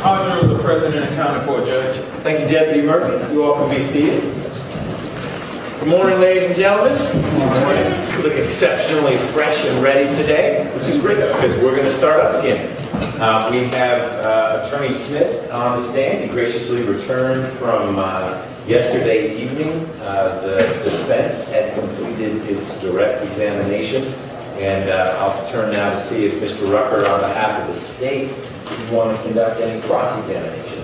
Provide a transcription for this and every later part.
All jurors are present and accounted for, Judge. Thank you, Deputy Murphy. You all can be seated. Good morning, ladies and gentlemen. Good morning. You look exceptionally fresh and ready today, which is great because we're going to start up again. We have Attorney Smith on the stand. He graciously returned from yesterday evening. The defense had completed its direct examination, and I'll turn now to see if Mr. Rucker, on behalf of the state, would want to conduct any cross-examination.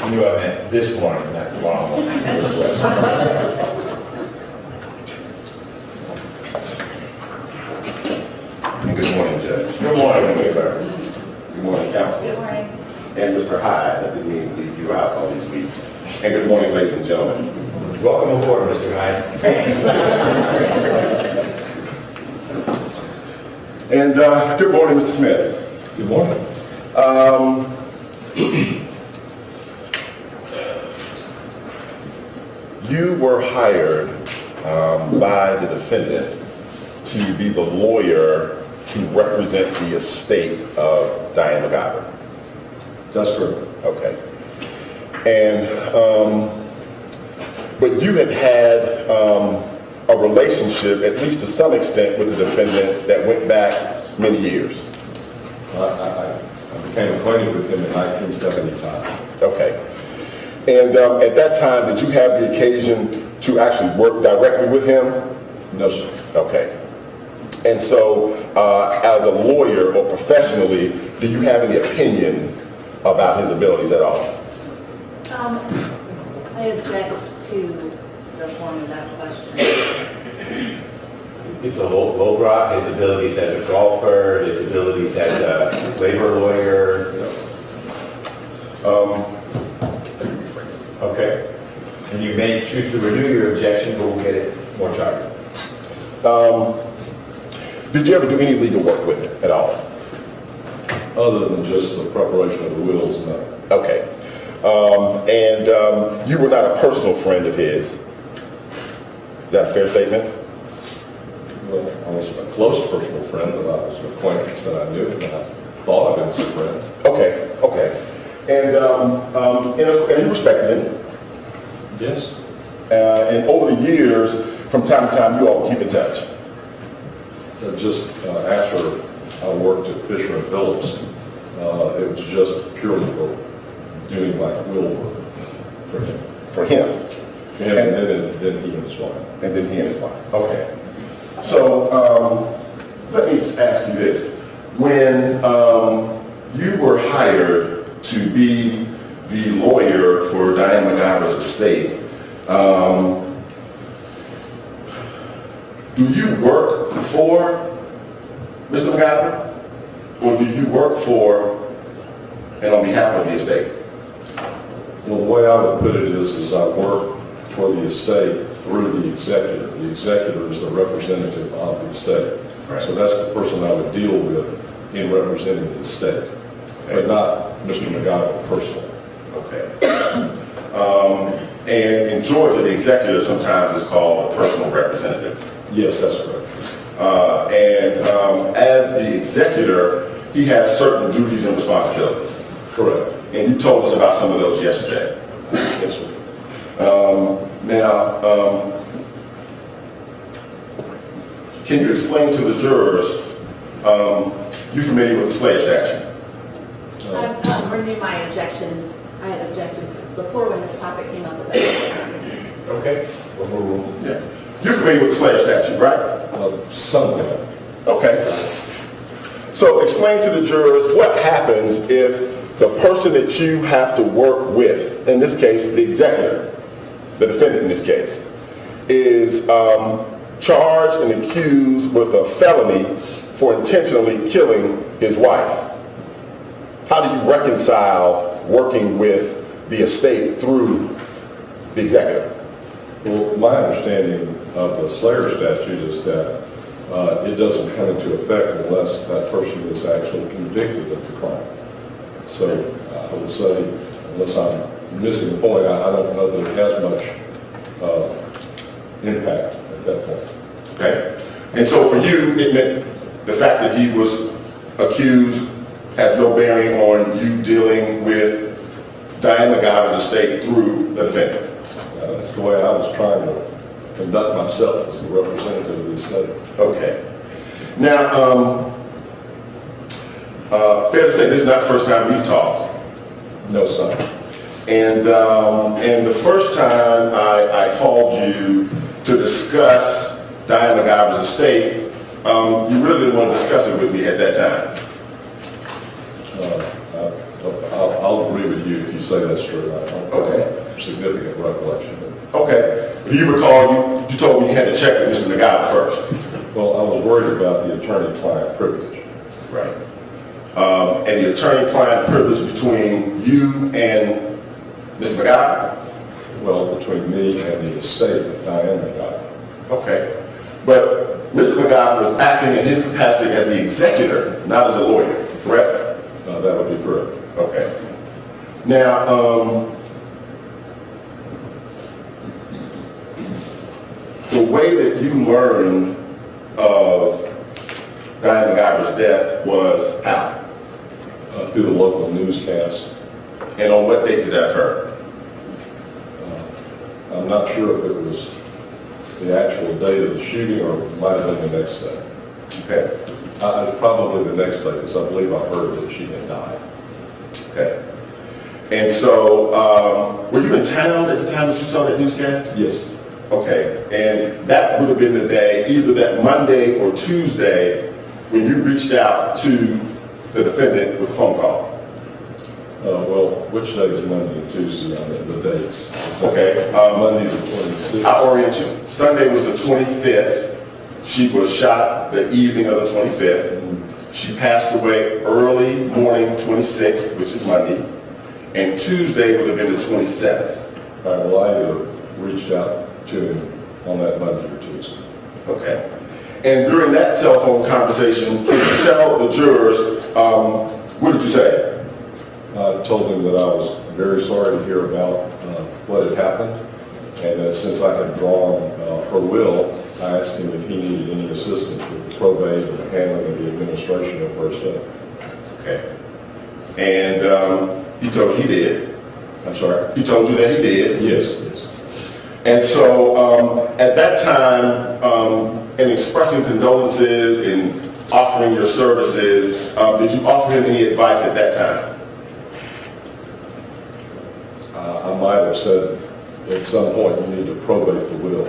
I knew I meant this morning, not tomorrow morning. Good morning, Judge. Good morning, Good morning, Counsel. Good morning. And Mr. Hyde, I didn't mean to leave you out all these weeks. And good morning, ladies and gentlemen. Welcome aboard, Mr. Hyde. And good morning, Mr. Smith. Good morning. You were hired by the defendant to be the lawyer to represent the estate of Diane McIver. That's correct. Okay. And, but you had a relationship, at least to some extent, with the defendant that went back many years. I became acquainted with him in 1975. Okay. And at that time, did you have the occasion to actually work directly with him? No, sir. Okay. And so, as a lawyer or professionally, do you have any opinion about his abilities at all? I object to the form of that question. It's a low brow, his abilities as a golfer, his abilities as a labor lawyer. Okay. And you may choose to renew your objection, but we'll get it more charged. Did you ever do any legal work with him at all? Other than just the preparation of the wills, no. Okay. And you were not a personal friend of his. Is that a fair statement? Well, I wasn't a close personal friend, but I was an acquaintance that I knew, and I thought of him as a friend. Okay, okay. And you respected him. Yes. And over the years, from time to time, you all keep in touch. Just after I worked at Fisher and Phillips, it was just purely for doing like will work for him. For him. And then he and his wife. And then he and his wife. Okay. So let me ask you this. When you were hired to be the lawyer for Diane McIver's estate, do you work for Mr. McIver, or do you work for and on behalf of the estate? Well, the way I would put it is I work for the estate through the executor. The executor is the representative of the estate. Right. So that's the person I would deal with in representing the estate, but not Mr. McIver personally. Okay. And in Georgia, the executor sometimes is called a personal representative. Yes, that's correct. As the executor, he has certain duties and responsibilities. Correct. And you told us about some of those yesterday. Yes, sir. Now, can you explain to the jurors, you familiar with the slave statute? I'll renew my objection. I had objected before when this topic came up about witnesses. Okay. Yeah. You're familiar with the slave statute, right? Somewhat. Okay. So explain to the jurors what happens if the person that you have to work with, in this case, the executor, the defendant in this case, is charged and accused with a felony for intentionally killing his wife. How do you reconcile working with the estate through the executor? Well, my understanding of the Slayer statute is that it doesn't come into effect unless that person is actually convicted of the crime. So I would say, unless I'm missing the point, I don't know that it has much impact at that point. Okay? And so for you, it meant the fact that he was accused has no bearing on you dealing with Diane McIver's estate through the defendant. That's the way I was trying to conduct myself as the representative of the estate. Okay. Now, fair to say this is not the first time we've talked. No, it's not. And the first time I called you to discuss Diane McIver's estate, you really didn't want to discuss it with me at that time. I'll agree with you if you say that's true. I don't have a significant recollection. Okay. Do you recall you told me you had to check with Mr. McIver first? Well, I was worried about the attorney-client privilege. Right. And the attorney-client privilege between you and Mr. McIver? Well, between me and the estate of Diane McIver. Okay. But Mr. McIver was acting in his capacity as the executor, not as a lawyer, correct? That would be correct. Okay. Now, the way that you learned of Diane McIver's death was how? Through the local newscast. And on what date did that occur? I'm not sure if it was the actual date of the shooting or it might have been the next day. Okay. Probably the next day, because I believe I heard that she had died. Okay. And so, were you in town at the time that you saw that newscast? Yes. Okay. And that would have been the day, either that Monday or Tuesday, when you reached out to the defendant with a phone call. Well, which day is Monday and Tuesday on the dates? Okay. Monday the 26th. I'll orient you. Sunday was the 25th. She was shot the evening of the 25th. She passed away early morning 26th, which is Monday. And Tuesday would have been the 27th. All right, well, I reached out to him on that Monday or Tuesday. Okay. And during that telephone conversation, can you tell the jurors, what did you say? I told him that I was very sorry to hear about what had happened. And since I had drawn her will, I asked him if he needed any assistance with the probate and the handling of the administration of her estate. Okay. And he told you he did. I'm sorry? He told you that he did. Yes. And so at that time, in expressing condolences and offering your services, did you offer him any advice at that time? I might have said at some point you need to probate the will.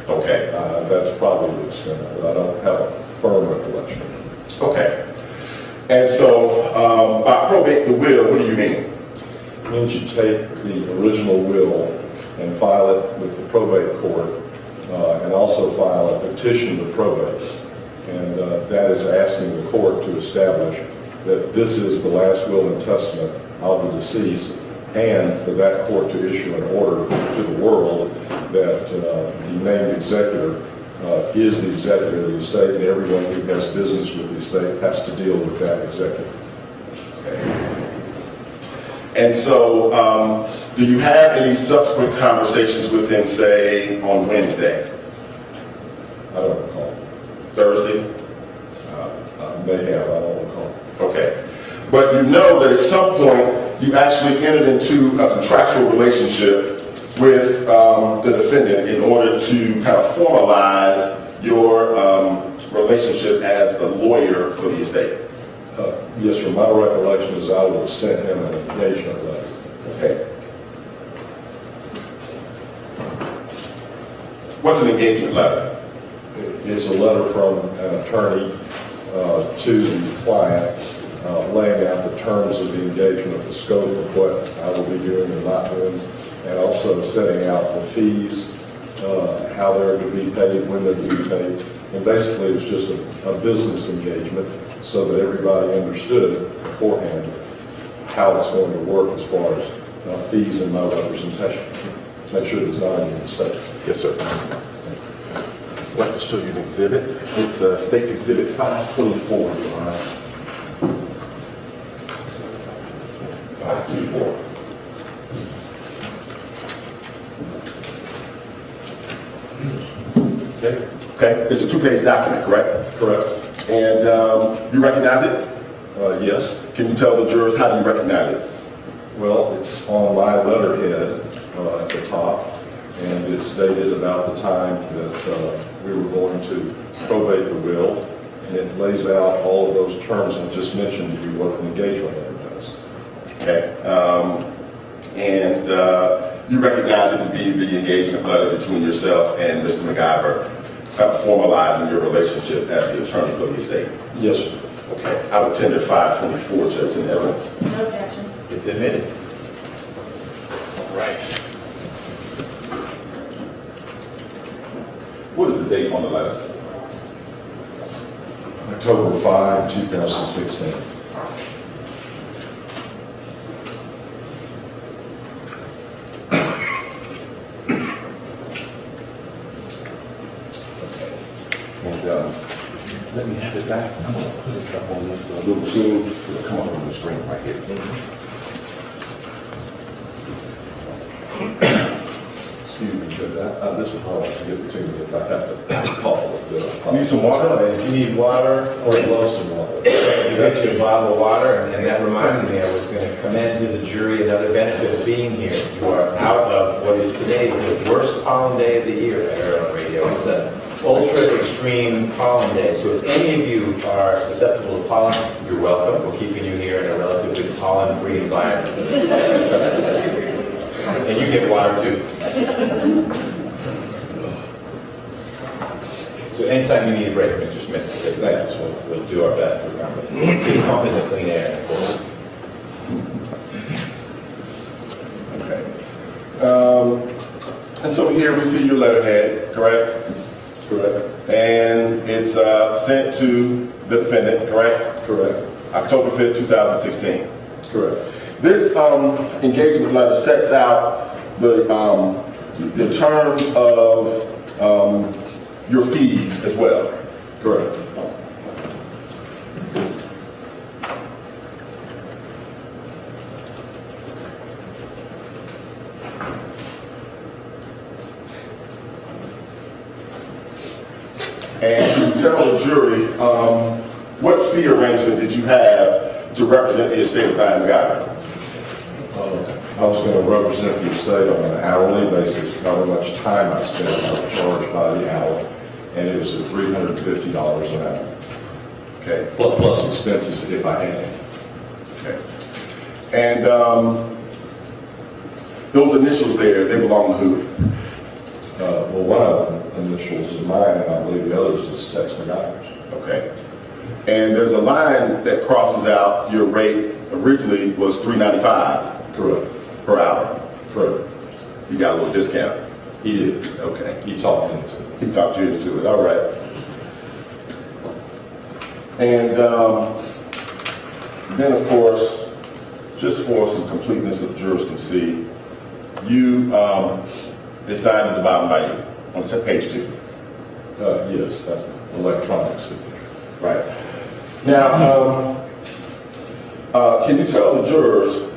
Okay. That's probably the extent of it. I don't have a firm recollection. Okay. And so by probate the will, what do you mean? It means you take the original will and file it with the probate court and also file a petition to probate. And that is asking the court to establish that this is the last will and testament of the deceased, and for that court to issue an order to the world that the named executor is the executor of the estate, and everyone who has business with the estate has to deal with that executor. Okay. And so do you have any subsequent conversations with him, say, on Wednesday? I don't recall. Thursday? I may have, I don't recall. Okay. But you know that at some point you actually entered into a contractual relationship with the defendant in order to kind of formalize your relationship as the lawyer for the estate. Yes, sir. My recollection is I would have sent him an engagement letter. Okay. What's an engagement letter? It's a letter from an attorney to the client laying out the terms of the engagement, the scope of what I will be doing or not doing, and also setting out the fees, how they're to be paid, when they're to be paid. And basically it was just a business engagement so that everybody understood beforehand how it's going to work as far as fees and my representation. Make sure there's not any mistakes. Yes, sir. I'd like to show you an exhibit. It's State's Exhibit 524. 524. Okay. Okay, it's a two-page document, correct? Correct. And you recognize it? Yes. Can you tell the jurors how do you recognize it? Well, it's on my letterhead at the top, and it's dated about the time that we were going to probate the will, and it lays out all of those terms I just mentioned to you, what an engagement letter does. Okay, and you recognize it to be the engagement letter between yourself and Mr. McIver, formalizing your relationship as the attorney for the estate? Yes, sir. Okay, I would tender 524, Judge, in evidence. No objection. It's admitted. All right. What is the date on the letter? October 5, 2016. And let me have it back. I'm going to put it up on this little machine. It'll come up on the screen right here. Excuse me, Judge, this would probably get to me if I have to cough a little bit. Need some water? So, if you need water, Or love some water. you got you a bottle of water, and that reminded me I was going to commend to the jury another benefit of being here. You are out of what is today is the worst pollen day of the year, I heard on the radio. It's an ultra extreme pollen day. So if any of you are susceptible to pollen, you're welcome. We're keeping you here in a relatively pollen-free environment. And you get water too. So anytime you need a break, Mr. Smith, because that's what we'll do our best to remember. Keep pumping the clean air. Okay. And so here we see your letterhead, correct? Correct. And it's sent to the defendant, correct? Correct. October 5th, 2016. Correct. This engagement letter sets out the terms of your fees as well. Correct. And can you tell the jury what fee arrangement did you have to represent the estate of Diane McIver? I was going to represent the estate on an hourly basis, however much time I spent, I was charged by the hour, and it was at $350 an hour. Okay. Plus expenses if I had any. Okay. And those initials there, they belong to who? Well, one of the initials is mine, and I believe the others is Tex McIver's. Okay. And there's a line that crosses out your rate originally was $3.95 Correct. per hour. Correct. You got a little discount. He did. Okay. He talked into it. He talked you into it. All right. And then, of course, just for some completeness of jurors can see, you it's signed at the bottom by you on page 2. Yes, that's electronic signature. Right. Now, can you tell the jurors,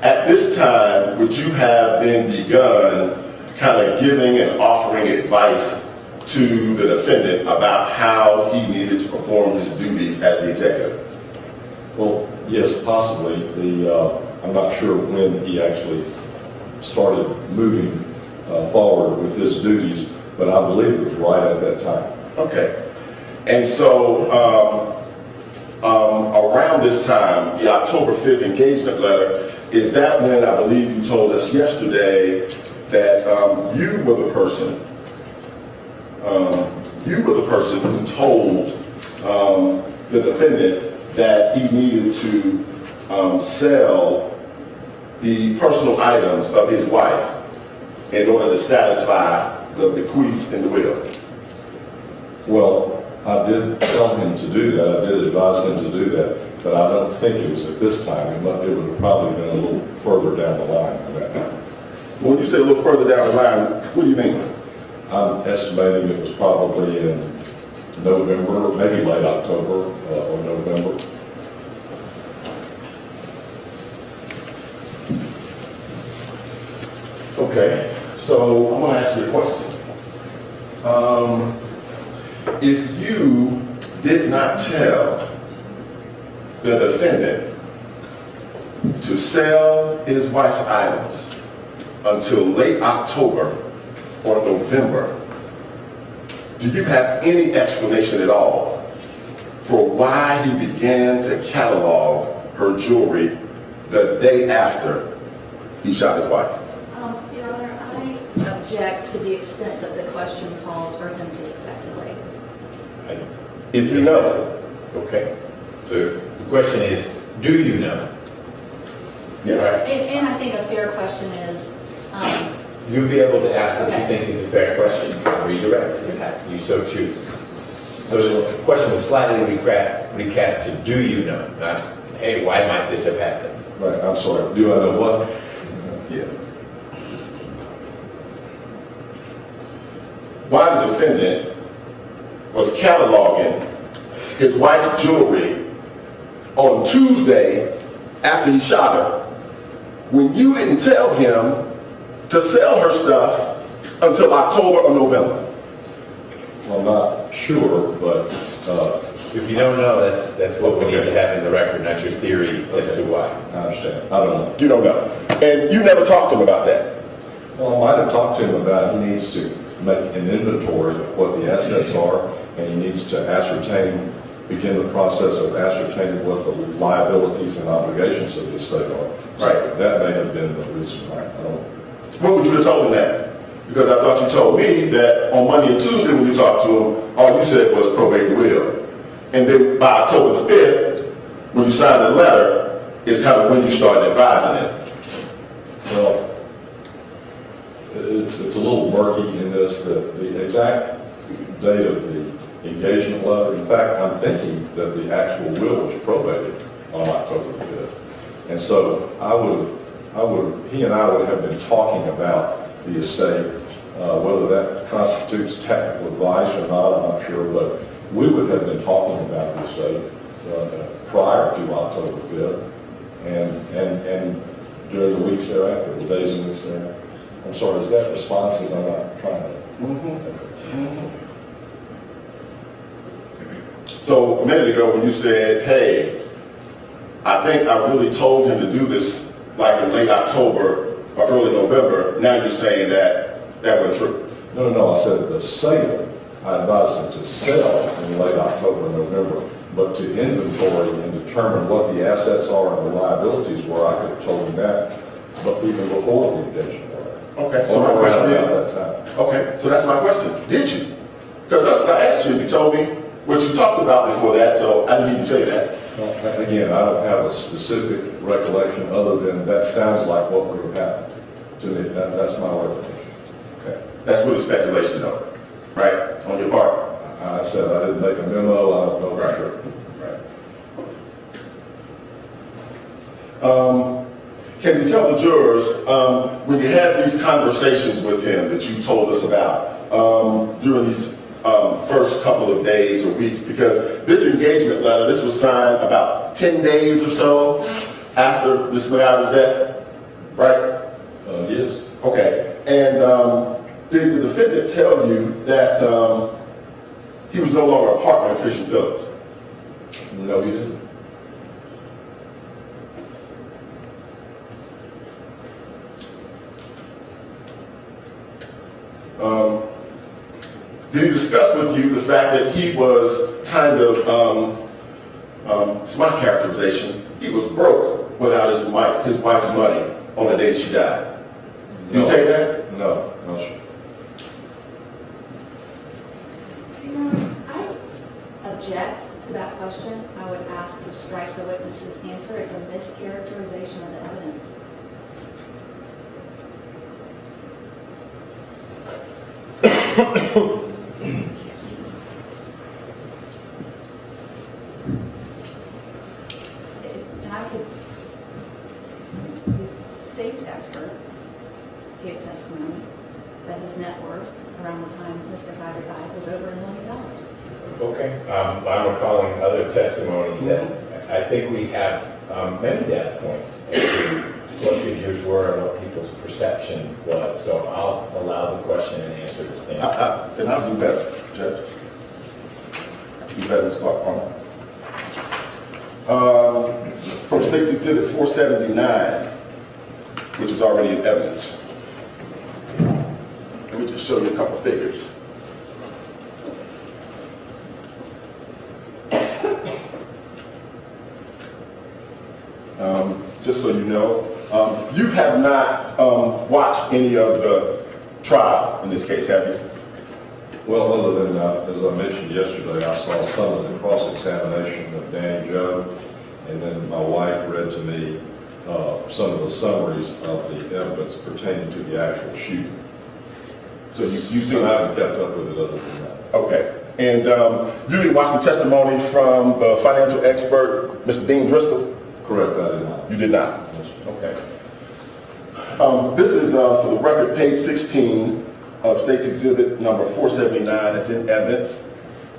at this time, would you have then begun kind of giving and offering advice to the defendant about how he needed to perform his duties as the executive? Well, yes, possibly. I'm not sure when he actually started moving forward with his duties, but I believe it was right at that time. Okay. And so around this time, the October 5th engagement letter, is that when I believe you told us yesterday that you were the person who told the defendant that he needed to sell the personal items of his wife in order to satisfy the bequeaths in the will? Well, I did tell him to do that. I did advise him to do that, but I don't think it was at this time. It would have probably been a little further down the line than that. When you say a little further down the line, what do you mean? I'm estimating it was probably in November, maybe late October or November. Okay, so I'm gonna ask you a question. If you did not tell the defendant to sell his wife's items until late October or November, do you have any explanation at all for why he began to catalog her jewelry the day after he shot his wife? Your Honor, I object to the extent that the question calls for him to speculate. If you know. Okay. So the question is, do you know? Yeah. And I think a fair question is, You'll be able to ask what you Okay. think is a fair question and redirect if you so choose. So the question was slightly recast to do you know, not, hey, why might this have happened? Right, I'm sorry, do I know what? Yeah. Why the defendant was cataloging his wife's jewelry on Tuesday after he shot her when you didn't tell him to sell her stuff until October or November? I'm not sure, but, If you don't know, that's what we need to have in the record, not your theory as to why. I understand, I don't know. You don't know. And you never talked to him about that? Well, I might have talked to him about he needs to make an inventory of what the assets are, and he needs to begin the process of ascertaining what the liabilities and obligations of the estate are. So Right. that may have been the reason why, I don't. When would you have told him that? Because I thought you told me that on Monday and Tuesday when you talked to him, all you said was probate the will. And then by October the 5th, when you signed the letter, is kind of when you started advising him. Well, it's a little murky in this, that the exact date of the engagement letter. In fact, I'm thinking that the actual will was probated on October the 5th. And so he and I would have been talking about the estate, whether that constitutes technical advice or not, I'm not sure, but we would have been talking about the estate prior to October 5th and during the weeks thereafter, the days and weeks thereafter. I'm sorry, is that responsive? I'm not trying to. So a minute ago when you said, hey, I think I really told him to do this like in late October or early November, now you're saying that wasn't true. No, I said the sale, I advised him to sell in late October and November, but to inventory and determine what the assets are and the liabilities were, I could have told him that, but even before the engagement letter. Okay, so my question is, that time. okay, so that's my question. Did you? Because that's what I asked you. You told me what you talked about before that, so I didn't hear you say that. Well, again, I don't have a specific recollection other than that sounds like what would have happened to me. That's my recollection. Okay. That's really speculation though, right? On your part. I said I didn't make a memo, I don't know for Right. sure. Right. Can you tell the jurors, when you had these conversations with him that you told us about during these first couple of days or weeks, because this engagement letter, this was signed about 10 days or so after Mr. McIver's death, right? Yes. Okay. And did the defendant tell you that he was no longer a partner in Fish and Phillips? No, he didn't. Did he discuss with you the fact that he was kind of, it's my characterization, he was broke without his wife's money on the day she died? Did you take that? No, sir. I object to that question. I would ask to strike the witness's answer. It's a mischaracterization of the evidence. And I could, the state's expert gave testimony that his net worth around the time Mr. McIver died was over $1 million. Okay, I'm recalling other testimony that I think we have many data points as to what figures were and what people's perception was. So I'll allow the question and answer to stand. And I'll do better, Judge. You better start on. From State's Exhibit 479, which is already in evidence. Let me just show you a couple figures. Just so you know, you have not watched any of the trial in this case, have you? Well, other than, as I mentioned yesterday, I saw some of the cross-examination of Danny Joe, and then my wife read to me some of the summaries of the evidence pertaining to the actual shooting. So you've seen I that? haven't kept up with it other than that. Okay. And you didn't watch the testimony from the financial expert, Mr. Dean Driscoll? Correct, I did not. You did not? Okay. This is, for the record, page 16 of State's Exhibit number 479. It's in evidence.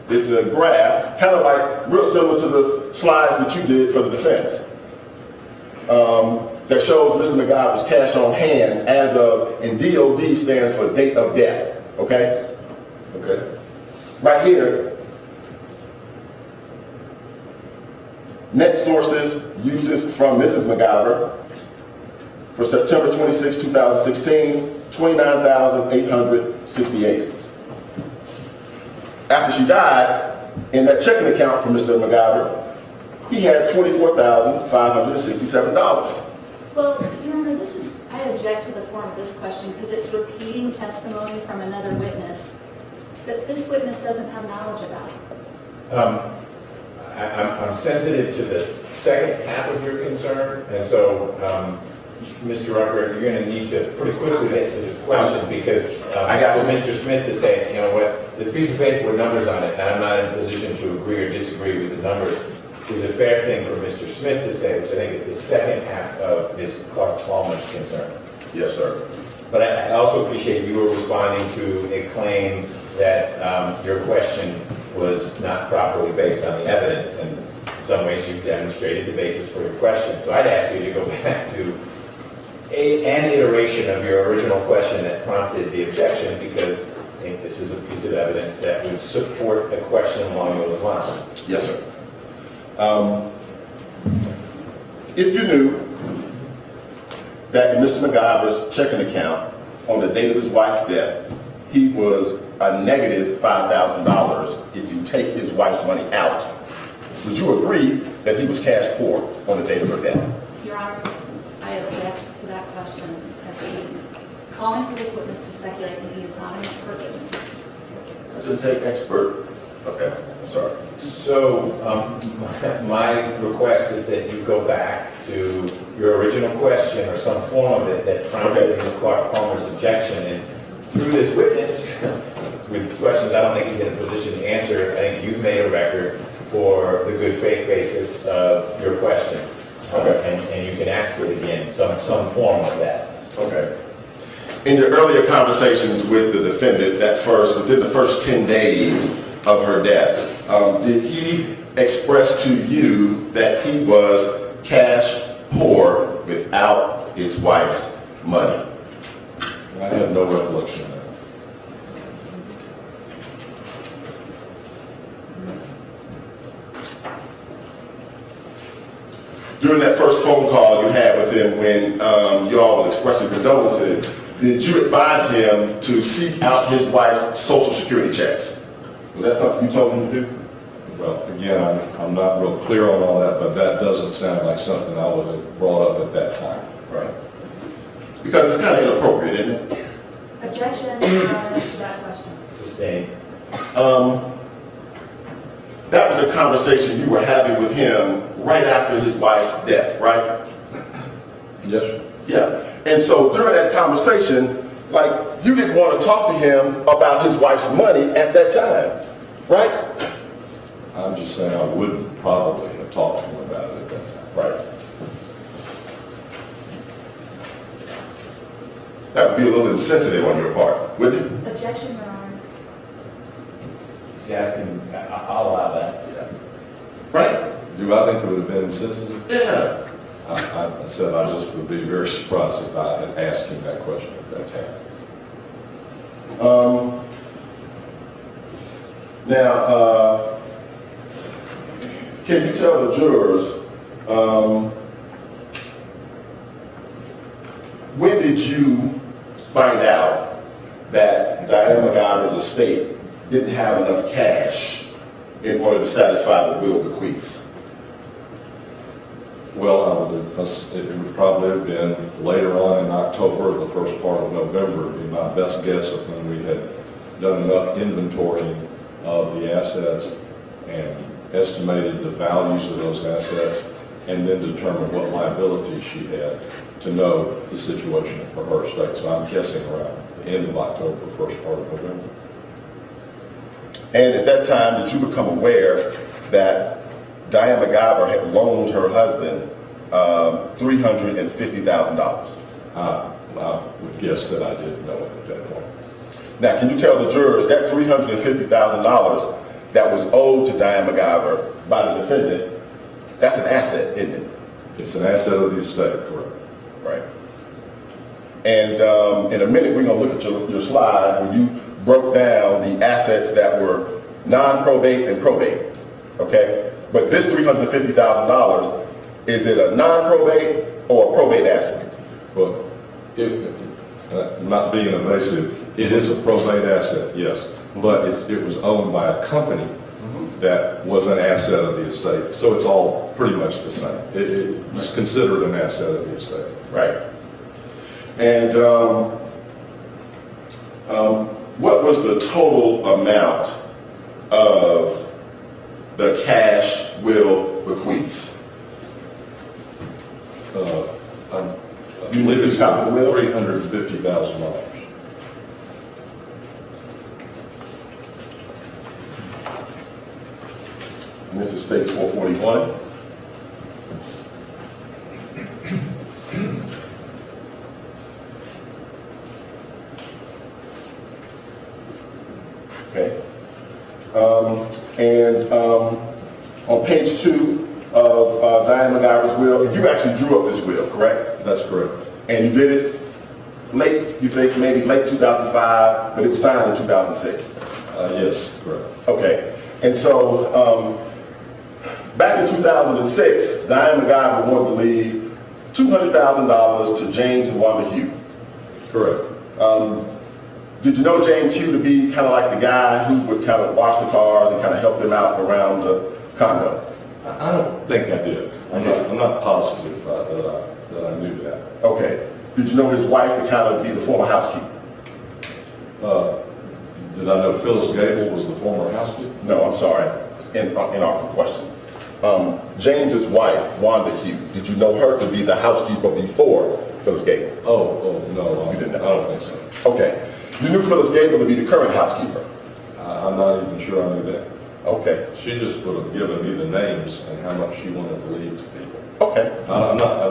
It's a graph, kind of like, real similar to the slides that you did for the defense, that shows Mr. McIver's cash on hand as of, and DOD stands for date of death, okay? Okay. Right here, net sources, uses from Mrs. McIver for September 26, 2016, $29,868. After she died, in that checking account for Mr. McIver, he had $24,567. Well, Your Honor, I object to the form of this question because it's repeating testimony from another witness that this witness doesn't have knowledge about. I'm sensitive to the second half of your concern, and so, Mr. Rucker, you're going to need to pretty quickly get to the question because I got for it. Mr. Smith to say, you know what, there's a piece of paper with numbers on it, and I'm not in a position to agree or disagree with the numbers, is a fair thing for Mr. Smith to say, which I think is the second half of Ms. Clark-Palmer's concern. Yes, sir. But I also appreciate you were responding to a claim that your question was not properly based on the evidence, and in some ways you've demonstrated the basis for your question. So I'd ask you to go back to an iteration of your original question that prompted the objection, because I think this is a piece of evidence that would support a question along those lines. Yes, sir. If you knew that in Mr. McIver's checking account on the date of his wife's death, he was a negative $5,000 if you take his wife's money out, would you agree that he was cash poor on the date of her death? Your Honor, I object to that question as calling for this witness to speculate when he is not an expert witness. I didn't take expert. Okay, I'm sorry. So my request is that you go back to your original question or some form of it that prompted Ms. Clark-Palmer's objection, and through this witness, with questions I don't think he's in a position to answer, I think you've made a record for the good faith basis of your question. Okay. And you can ask it again, some form of that. Okay. In your earlier conversations with the defendant, within the first 10 days of her death, did he express to you that he was cash poor without his wife's money? I have no recollection of that. During that first phone call you had with him when you all were expressing condolences, did you advise him to seek out his wife's Social Security checks? Was that something you told him to do? Well, again, I'm not real clear on all that, but that doesn't sound like something I would have brought up at that time. Right. Because it's kind of inappropriate, isn't it? Objection, Your Honor, to that question. Sustained. That was a conversation you were having with him right after his wife's death, right? Yes, sir. Yeah. And so during that conversation, like, you didn't want to talk to him about his wife's money at that time, right? I'm just saying I wouldn't probably have talked to him about it at that time. Right. That would be a little insensitive on your part, wouldn't it? Objection, Your Honor. He's asking, I'll allow that. Right? Do I think it would have been insensitive? Yeah. I I said I just would be very surprised if I had asked him that question at that time. Now, can you tell the jurors, when did you find out that Diane McIver's estate didn't have enough cash in order to satisfy the will bequeaths? Well, it would probably have been later on in October or the first part of November, would be my best guess of when we had done enough inventorying of the assets and estimated the values of those assets, and then determined what liabilities she had to know the situation for her estate. So I'm guessing around the end of October, first part of November. And at that time, did you become aware that Diane McIver had loaned her husband $350,000? I would guess that I didn't know it at that point. Now, can you tell the jurors that $350,000 that was owed to Diane McIver by the defendant, that's an asset, isn't it? It's an asset of the estate, correct? Right. And in a minute, we're going to look at your slide where you broke down the assets that were non-probate and probate, okay? But this $350,000, is it a non-probate or a probate asset? Well, not being evasive, it is a probate asset, yes, but it was owned by a company that was an asset of the estate, so it's all pretty much the same. It was considered an asset of the estate. Right. And what was the total amount of the cash will bequeaths? I believe it's $350,000. And this is States 441. Okay. On page 2 of Diane McIver's will, you actually drew up this will, correct? That's correct. And you did it late, you think maybe late 2005, but it was signed in 2006. Yes, correct. Okay. And so back in 2006, Diane McIver wanted to leave $200,000 to James and Wanda Hugh. Correct. Did you know James Hugh to be kind of like the guy who would kind of wash the cars and kind of help them out around the condo? I don't think I did. I'm not positive that I knew that. Okay. Did you know his wife would kind of be the former housekeeper? Did I know Phyllis Gable was the former housekeeper? No, I'm sorry. Inartful question. James's wife, Wanda Hugh, did you know her to be the housekeeper before Phyllis Gable? Oh, no. You didn't know? I don't think so. Okay. You knew Phyllis Gable to be the current housekeeper? I'm not even sure I knew that. Okay. She just would have given me the names and how much she wanted to leave to people. Okay.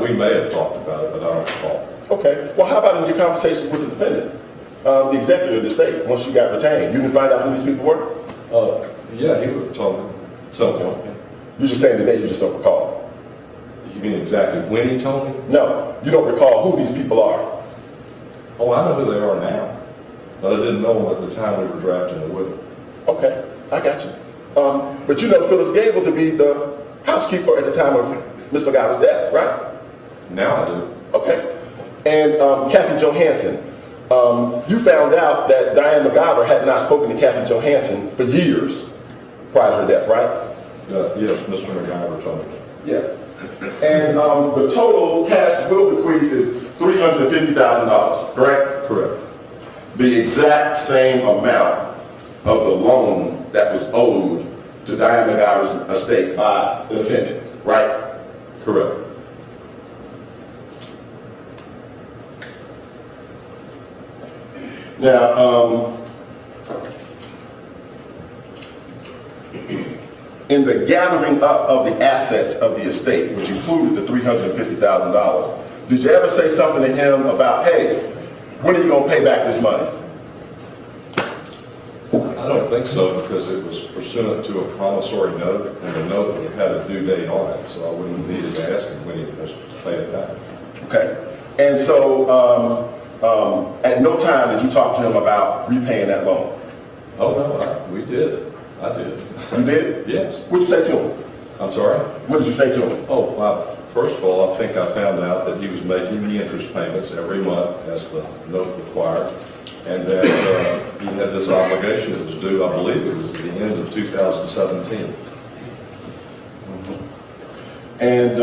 We may have talked about it, but I don't recall. Okay. Well, how about in your conversations with the defendant, the executive of the state, once you got retained? You didn't find out who these people were? Yeah, he would have told me at some point. You're just saying today you just don't recall? You mean exactly when he told me? No, you don't recall who these people are. Oh, I know who they are now, but I didn't know them at the time we were drafting the will. Okay, I got you. But you know Phyllis Gable to be the housekeeper at the time of Mr. McIver's death, right? Now I do. Okay. And Kathy Johansson, you found out that Diane McIver had not spoken to Kathy Johansson for years prior to her death, right? Yes, Mr. McIver told me. Yeah. And the total cash will bequeath is $350,000, correct? Correct. The exact same amount of the loan that was owed to Diane McIver's estate by the defendant, right? Correct. Now, in the gathering up of the assets of the estate, which included the $350,000, did you ever say something to him about, hey, when are you going to pay back this money? I don't think so, because it was pursuant to a promissory note, and the note had a due date on it, so I wouldn't have needed to ask him when he was to pay it back. And so at no time did you talk to him about repaying that loan? Oh, no, we did. I did. You did? Yes. What'd you say to him? I'm sorry? What did you say to him? Oh, well, first of all, I think I found out that he was making the interest payments every month as the note required, and that he had this obligation that was due, I believe it was at the end of 2017. And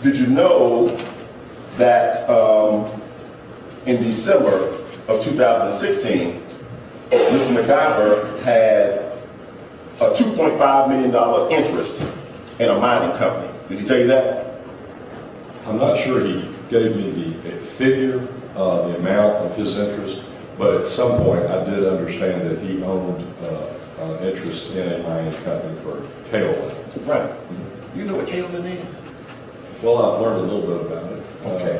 did you know that in December of 2016, Mr. McIver had a $2.5 million interest in a mining company? Did he tell you that? I'm not sure he gave me the figure, the amount of his interest, but at some point I did understand that he owned interest in a mining company for kaolin. Right. You know what kaolin is? Well, I've learned a little bit about it. Okay.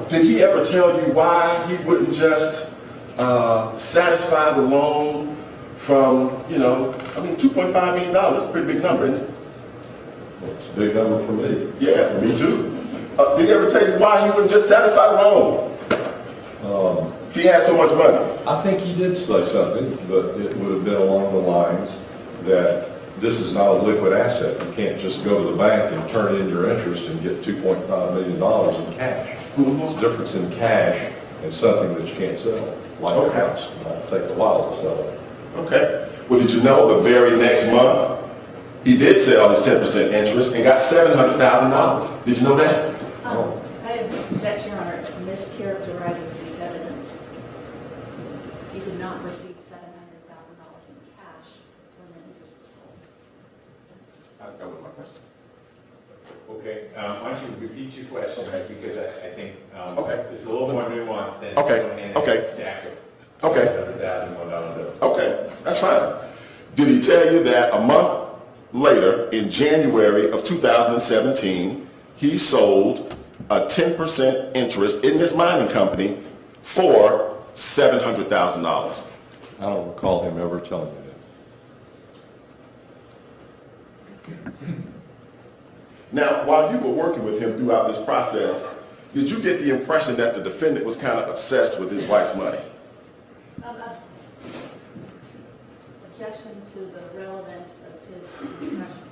Did he ever tell you why he wouldn't just satisfy the loan from, $2.5 million, that's a pretty big number, isn't it? Well, it's a big number for me. Yeah, me too. Did he ever tell you why he wouldn't just satisfy the loan? If he had so much money. I think he did say something, but it would have been along the lines that this is not a liquid asset. You can't just go to the bank and turn in your interest and get $2.5 million in cash. There's a difference in cash and something that you can't sell, like a house. It might take a while to sell it. Okay. Well, did you know the very next month, he did sell his 10% interest and got $700,000. Did you know that? I object, Your Honor, mischaracterizes the evidence. He did not receive $700,000 in cash when the interest was sold. That was my question. Okay, why don't you repeat your question, because I think Okay. it's a little more nuanced than Okay. going in and Okay. a stack of Okay. $100,000 bills. Okay, that's fine. Did he tell you that a month later, in January of 2017, he sold a 10% interest in this mining company for $700,000? I don't recall him ever telling me that. Now, while you were working with him throughout this process, did you get the impression that the defendant was kind of obsessed with his wife's money? Objection to the relevance of his impression.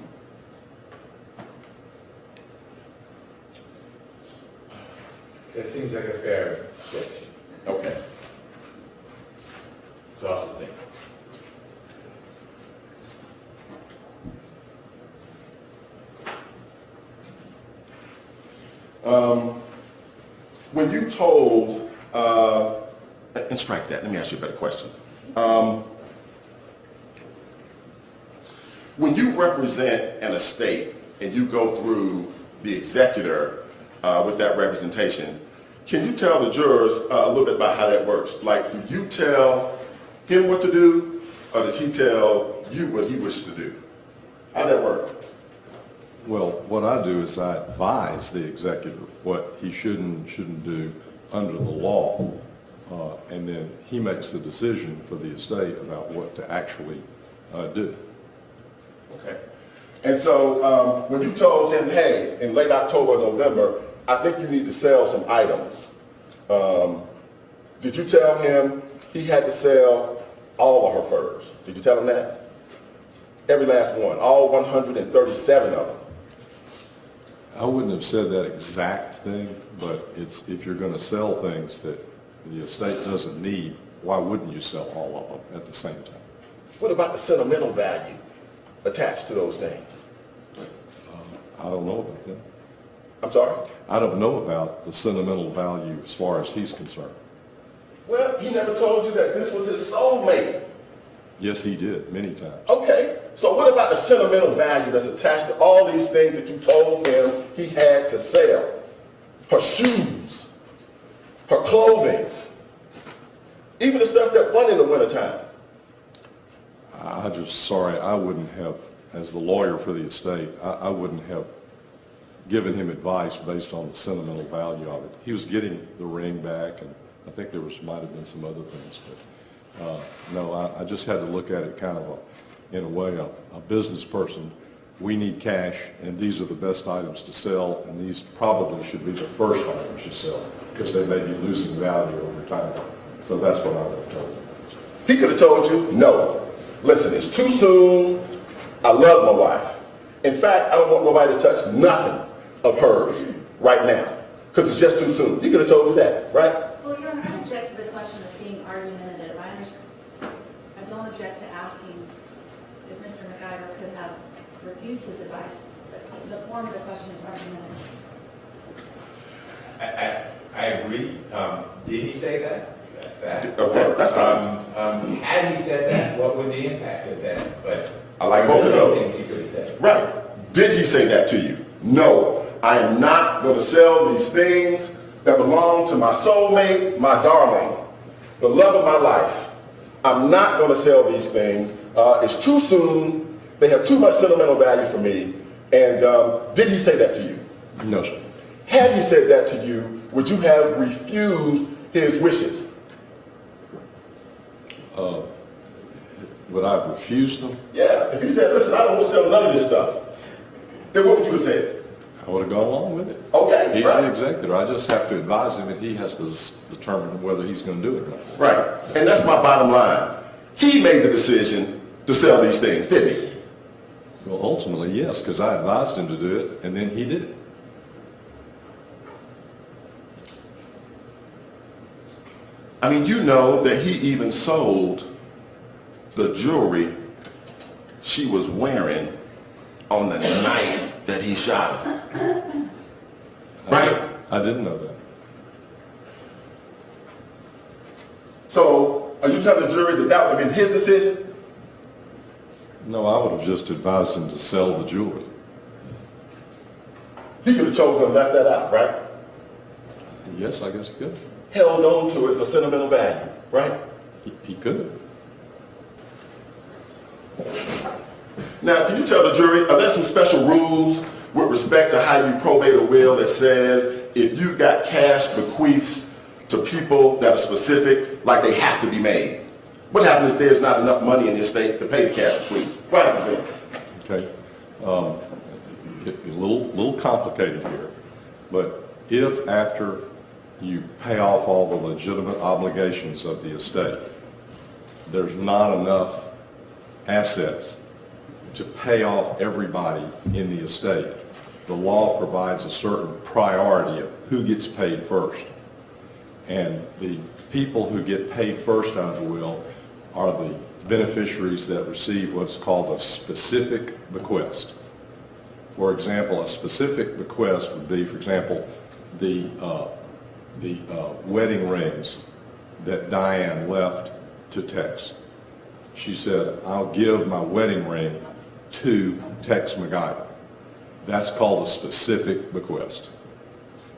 That seems like a fair objection. Okay. So I'll sustain. When you told, and strike that, let me ask you a better question. When you represent an estate and you go through the executor with that representation, can you tell the jurors a little bit about how that works? Like, do you tell him what to do, or does he tell you what he wishes to do? How's that work? Well, what I do is I advise the executor what he should and shouldn't do under the law, and then he makes the decision for the estate about what to actually do. Okay. And so when you told him, hey, in late October, November, I think you need to sell some items, did you tell him he had to sell all of her furs? Did you tell him that? Every last one, all 137 of them. I wouldn't have said that exact thing, but it's if you're going to sell things that the estate doesn't need, why wouldn't you sell all of them at the same time? What about the sentimental value attached to those things? I don't know about that. I'm sorry? I don't know about the sentimental value as far as he's concerned. Well, he never told you that this was his soulmate. Yes, he did, many times. Okay, so what about the sentimental value that's attached to all these things that you told him he had to sell? Her shoes, her clothing, even the stuff that won in the wintertime. Sorry, I wouldn't have, as the lawyer for the estate, I wouldn't have given him advice based on the sentimental value of it. He was getting the ring back, and I think might have been some other things, No, I just had to look at it kind of in a way, a business person. We need cash, and these are the best items to sell, and these probably should be the first items you sell, because they may be losing value over time. So that's what I would have told them. He could have told you, no, listen, it's too soon. I love my wife. In fact, I don't want nobody to touch nothing of hers right now, because it's just too soon. He could have told you that, right? Well, Your Honor, I object to the question as being argumentative. I don't object to asking if Mr. McIver could have refused his advice. The form of the question is argumentative. I agree. Did he say that? That's that. Okay, that's fine. Had he said that, what would the impact of that? But I like both of those. things he could have said. Right. Did he say that to you? No. I am not going to sell these things that belong to my soulmate, my darling, the love of my life. I'm not going to sell these things. It's too soon. They have too much sentimental value for me. And did he say that to you? No, sir. Had he said that to you, would you have refused his wishes? Would I have refused them? Yeah. If he said, listen, I don't want to sell none of this stuff, then what would you have said? I would have gone along with it. Okay. He's right. the executor. I just have to advise him, and he has to determine whether he's going to do it or not. Right. And that's my bottom line. He made the decision to sell these things, didn't he? Well, ultimately, yes, because I advised him to do it, and then he did it. I mean, you know that he even sold the jewelry she was wearing on the night that he shot her. Right? I didn't know that. So, are you telling the jury that that would have been his decision? No, I would have just advised him to sell the jewelry. He could have chosen to left that out, right? Yes, I guess he could. Held on to it for sentimental value, right? He could. Now, can you tell the jury, are there some special rules with respect to how you probate a will that says if you've got cash bequeaths to people that are specific, like they have to be made? What happens if there's not enough money in the estate to pay the cash bequeaths? What happens then? Okay. Get a little complicated here, but if after you pay off all the legitimate obligations of the estate, there's not enough assets to pay off everybody in the estate, the law provides a certain priority of who gets paid first. And the people who get paid first out of the will are the beneficiaries that receive what's called a specific bequest. For example, a specific bequest would be, for example, the wedding rings that Diane left to Tex. She said, I'll give my wedding ring to Tex McIver. That's called a specific bequest.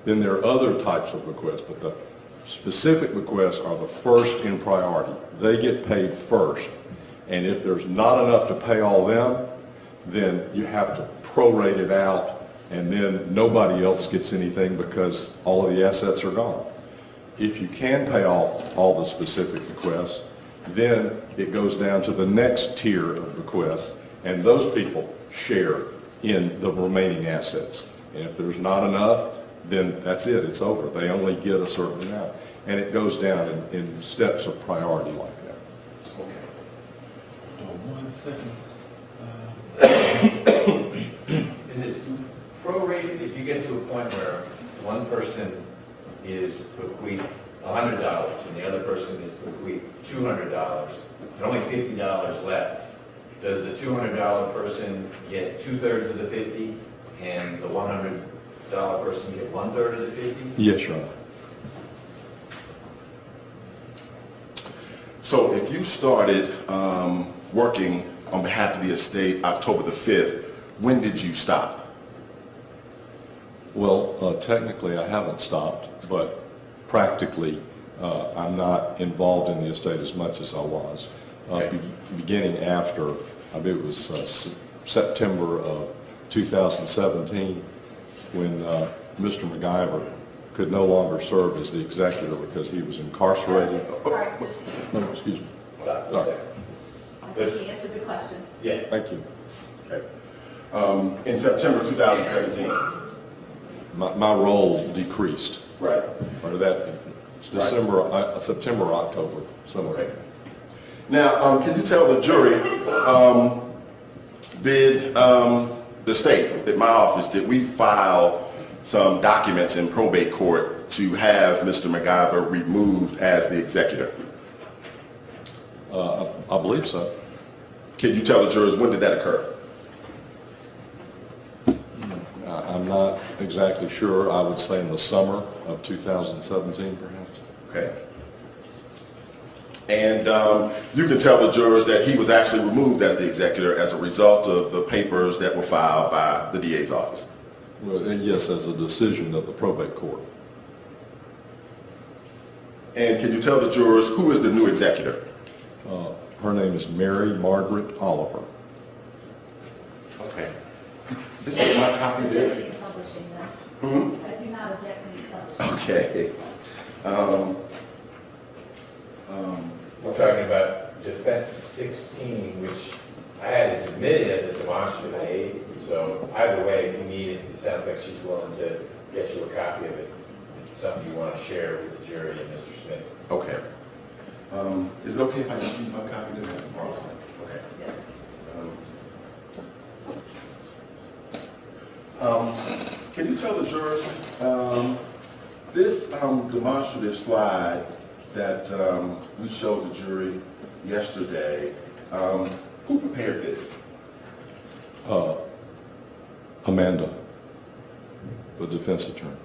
Then there are other types of bequests, but the specific bequests are the first in priority. They get paid first. And if there's not enough to pay all them, then you have to prorate it out, and then nobody else gets anything because all of the assets are gone. If you can pay off all the specific bequests, then it goes down to the next tier of bequests, and those people share in the remaining assets. And if there's not enough, then that's it, it's over. They only get a certain amount. And it goes down in steps of priority like that. Okay. 1 second. Is it prorated if you get to a point where one person is bequeathed $100 and the other person is bequeathed $200, and only $50 left? Does the $200 person get 2/3 of the 50 and the $100 person get 1/3 of the 50? Yes, Your Honor. So if you started working on behalf of the estate October the 5th, when did you stop? Well, technically I haven't stopped, but practically I'm not involved in the estate as much as I was. Okay. Beginning after, I believe it was September of 2017, when Mr. McIver could no longer serve as the executor because he was incarcerated. All right, just, No, excuse me. stop for a second. I think he answered the question. Yeah. Thank you. Okay. In September 2017. My role decreased, Right. or that, it's December, September, or October, somewhere. Okay. Now, can you tell the jury, did the state, did my office, did we file some documents in probate court to have Mr. McIver removed as the executor? I believe so. Can you tell the jurors when did that occur? I'm not exactly sure. I would say in the summer of 2017, perhaps. Okay. And you can tell the jurors that he was actually removed as the executor as a result of the papers that were filed by the DA's office. Well, yes, as a decision of the probate court. And can you tell the jurors who is the new executor? Her name is Mary Margaret Oliver. Okay. This is my copy I there. object to you publishing that. I do not object to you publishing. Okay. We're talking about defense 16, which I had as admitted as a demonstrative aid. So either way, if you need it, it sounds like she's willing to get you a copy of it. It's something you want to share with the jury and Mr. Smith. Okay. Is it okay if I just use my copy there? Okay. Can you tell the jurors, this demonstrative slide that we showed the jury yesterday, who prepared this? Amanda, the defense attorney.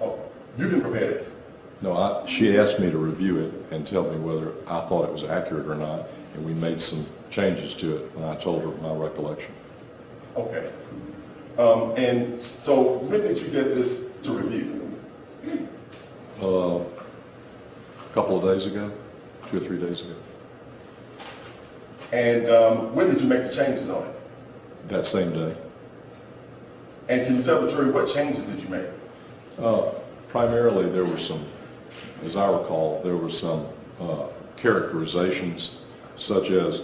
Oh, you didn't prepare this? No, she asked me to review it and tell me whether I thought it was accurate or not, and we made some changes to it, and I told her my recollection. Okay. And so when did you get this to review? A couple of days ago, 2 or 3 days ago, And when did you make the changes on it? that same day. And can you tell the jury what changes did you make? Primarily, there were some, as I recall, there were some characterizations, such as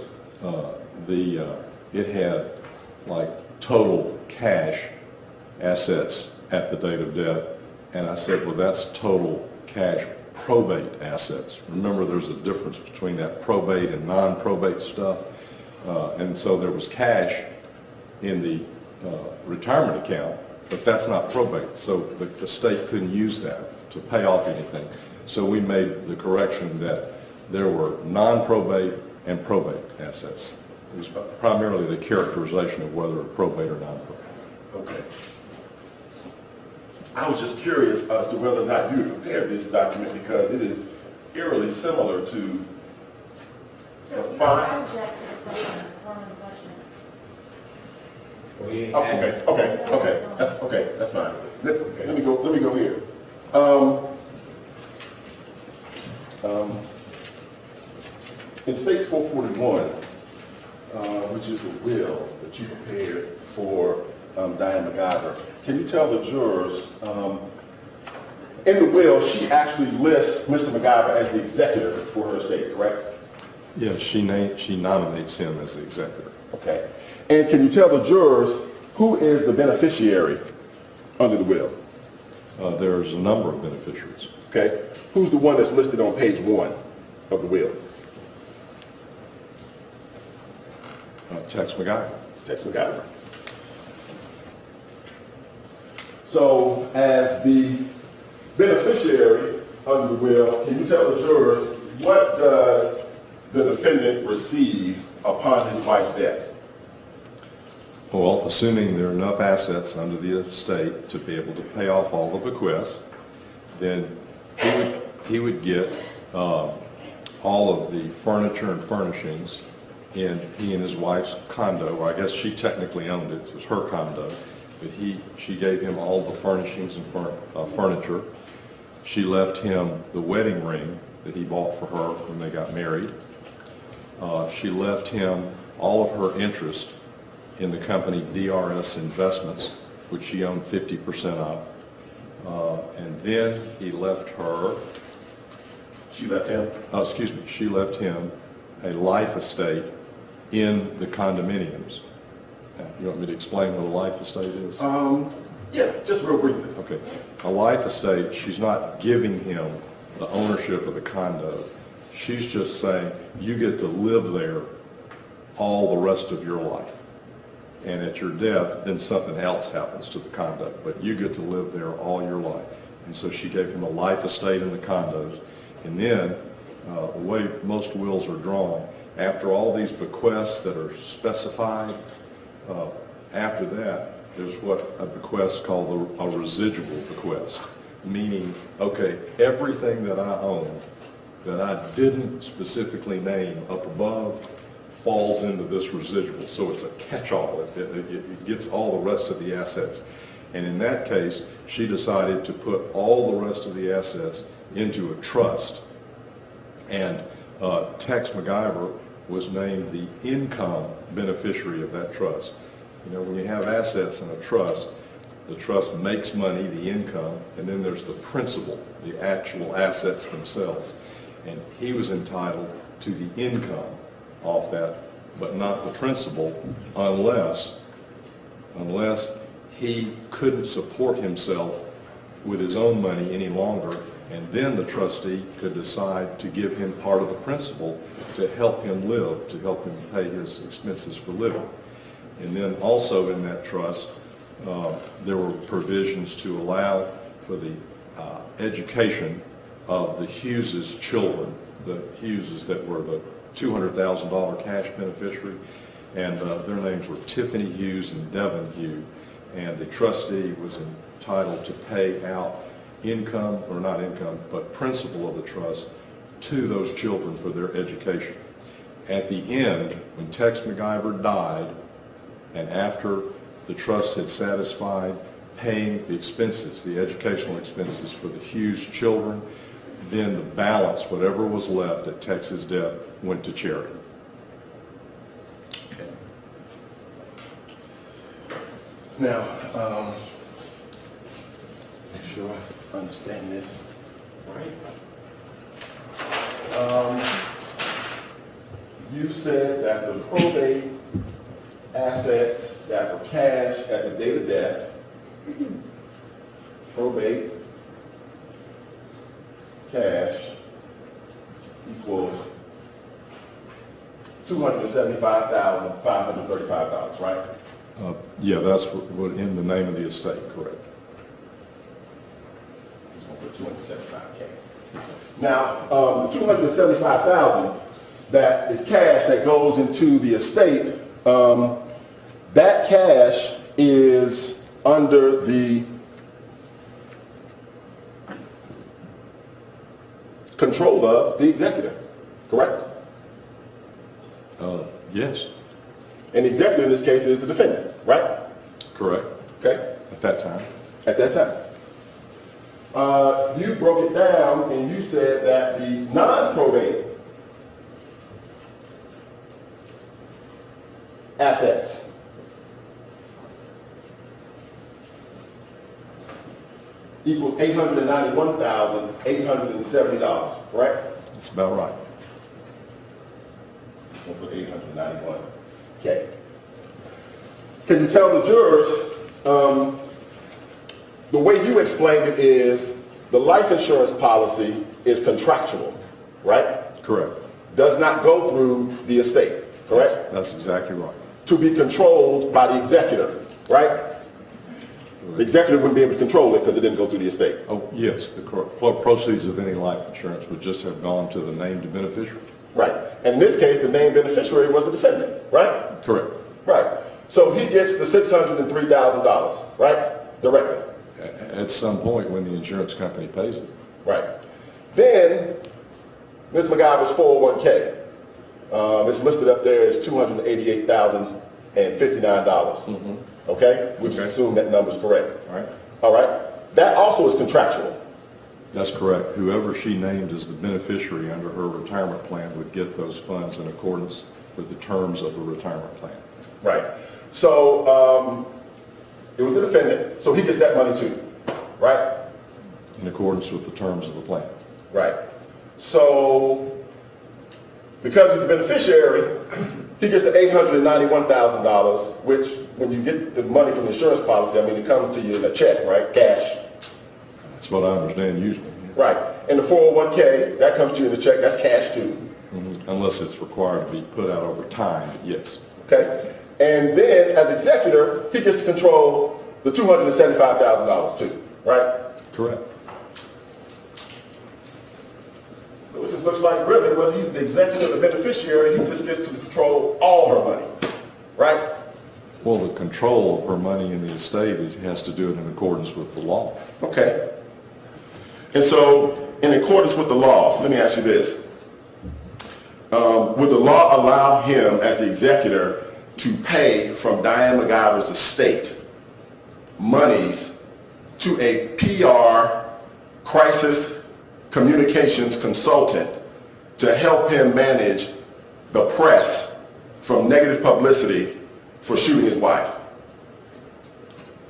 it had like total cash assets at the date of death, and I said, well, that's total cash probate assets. Remember, there's a difference between that probate and non-probate stuff, and so there was cash in the retirement account, but that's not probate, so the state couldn't use that to pay off anything. So we made the correction that there were non-probate and probate assets. It was primarily the characterization of whether probate or non-probate. Okay. I was just curious as to whether or not you prepared this document because it is eerily similar to So the you fine. I object to the question, the form of the question. Okay, that's fine. Let me go here. In States 441, which is the will that you prepared for Diane McIver, can you tell the jurors, in the will, she actually lists Mr. McIver as the executor for her estate, correct? Yes, she nominates him as the executor. Okay. And can you tell the jurors who is the beneficiary under the will? There's a number of beneficiaries. Okay. Who's the one that's listed on page 1 of the will? Tex McIver. Tex McIver. So, as the beneficiary under the will, can you tell the jurors what does the defendant receive upon his wife's death? Well, assuming there are enough assets under the estate to be able to pay off all the bequests, then he would get all of the furniture and furnishings in he and his wife's condo, or I guess she technically owned it, it was her condo, but she gave him all the furnishings and furniture. She left him the wedding ring that he bought for her when they got married. She left him all of her interest in the company DRS Investments, which she owned 50% of. And then he left her She left him? Excuse me, she left him a life estate in the condominiums. You want me to explain what a life estate is? Yeah, just real briefly. Okay. A life estate, she's not giving him the ownership of the condo. She's just saying, you get to live there all the rest of your life. And at your death, then something else happens to the condo. But you get to live there all your life. And so she gave him a life estate in the condos. And then, the way most wills are drawn, after all these bequests that are specified, after that, there's what a bequest called a residual bequest, meaning, okay, everything that I own that I didn't specifically name up above falls into this residual. So it's a catch-all. It gets all the rest of the assets. And in that case, she decided to put all the rest of the assets into a trust. And Tex McIver was named the income beneficiary of that trust. You know, when you have assets in a trust, the trust makes money, the income, and then there's the principal, the actual assets themselves. And he was entitled to the income off that, but not the principal unless he couldn't support himself with his own money any longer, and then the trustee could decide to give him part of the principal to help him live, to help him pay his expenses for living. And then also in that trust, there were provisions to allow for the education of the Hughes' children, the Hughes' that were the $200,000 cash beneficiary, and their names were Tiffany Hughes and Devin Hughes, and the trustee was entitled to pay out income, or not income, but principal of the trust to those children for their education. At the end, when Tex McIver died, and after the trust had satisfied paying the expenses, the educational expenses for the Hughes children, then the balance, whatever was left at Tex's death, went to charity. Okay. Now, make sure I understand this right. You said that the probate assets that were cash at the date of death, probate cash equals $275,535, right? Yeah, that's what in the name of the estate, correct. Just gonna put 275K. Now, the 275,000 that is cash that goes into the estate, that cash is under the control of the executor, correct? Yes, And the executor in this case is the defendant, right? correct, Okay? at that time. At that time. You broke it down and you said that the non-probate assets equals $891,870, correct? That's about right. We'll put 891. Okay. Can you tell the jurors, the way you explained it is the life insurance policy is contractual, right? Correct. Does not go through the estate, correct? That's exactly right. To be controlled by the executor, right? The executor wouldn't be able to control it because it didn't go through the estate. Oh, yes, the proceeds of any life insurance would just have gone to the named beneficiary. Right. And in this case, the named beneficiary was the defendant, right? Correct. Right. So he gets the $603,000, right? Directly. At some point when the insurance company pays it. Right. Then, Ms. McIver's 401k, it's listed up there as $288,059. Okay? We just assume that number's correct. All right. All right? That also is contractual. That's correct. Whoever she named as the beneficiary under her retirement plan would get those funds in accordance with the terms of the retirement plan. Right. So, it was the defendant, so he gets that money too, right? In accordance with the terms of the plan. Right. So, because he's the beneficiary, he gets the $891,000, which when you get the money from the insurance policy, I mean, it comes to you in a check, right? Cash. That's what I understand usually. Right. And the 401k, that comes to you in a check, that's cash too. Unless it's required to be put out over time, yes. Okay? And then, as executor, he gets to control the $275,000 too, right? Correct. So it just looks like really, whether he's the executor or the beneficiary, he just gets to control all her money, right? Well, the control of her money in the estate has to do it in accordance with the law. Okay. And so, in accordance with the law, let me ask you this. Would the law allow him, as the executor, to pay from Diane McIver's estate monies to a PR crisis communications consultant to help him manage the press from negative publicity for shooting his wife?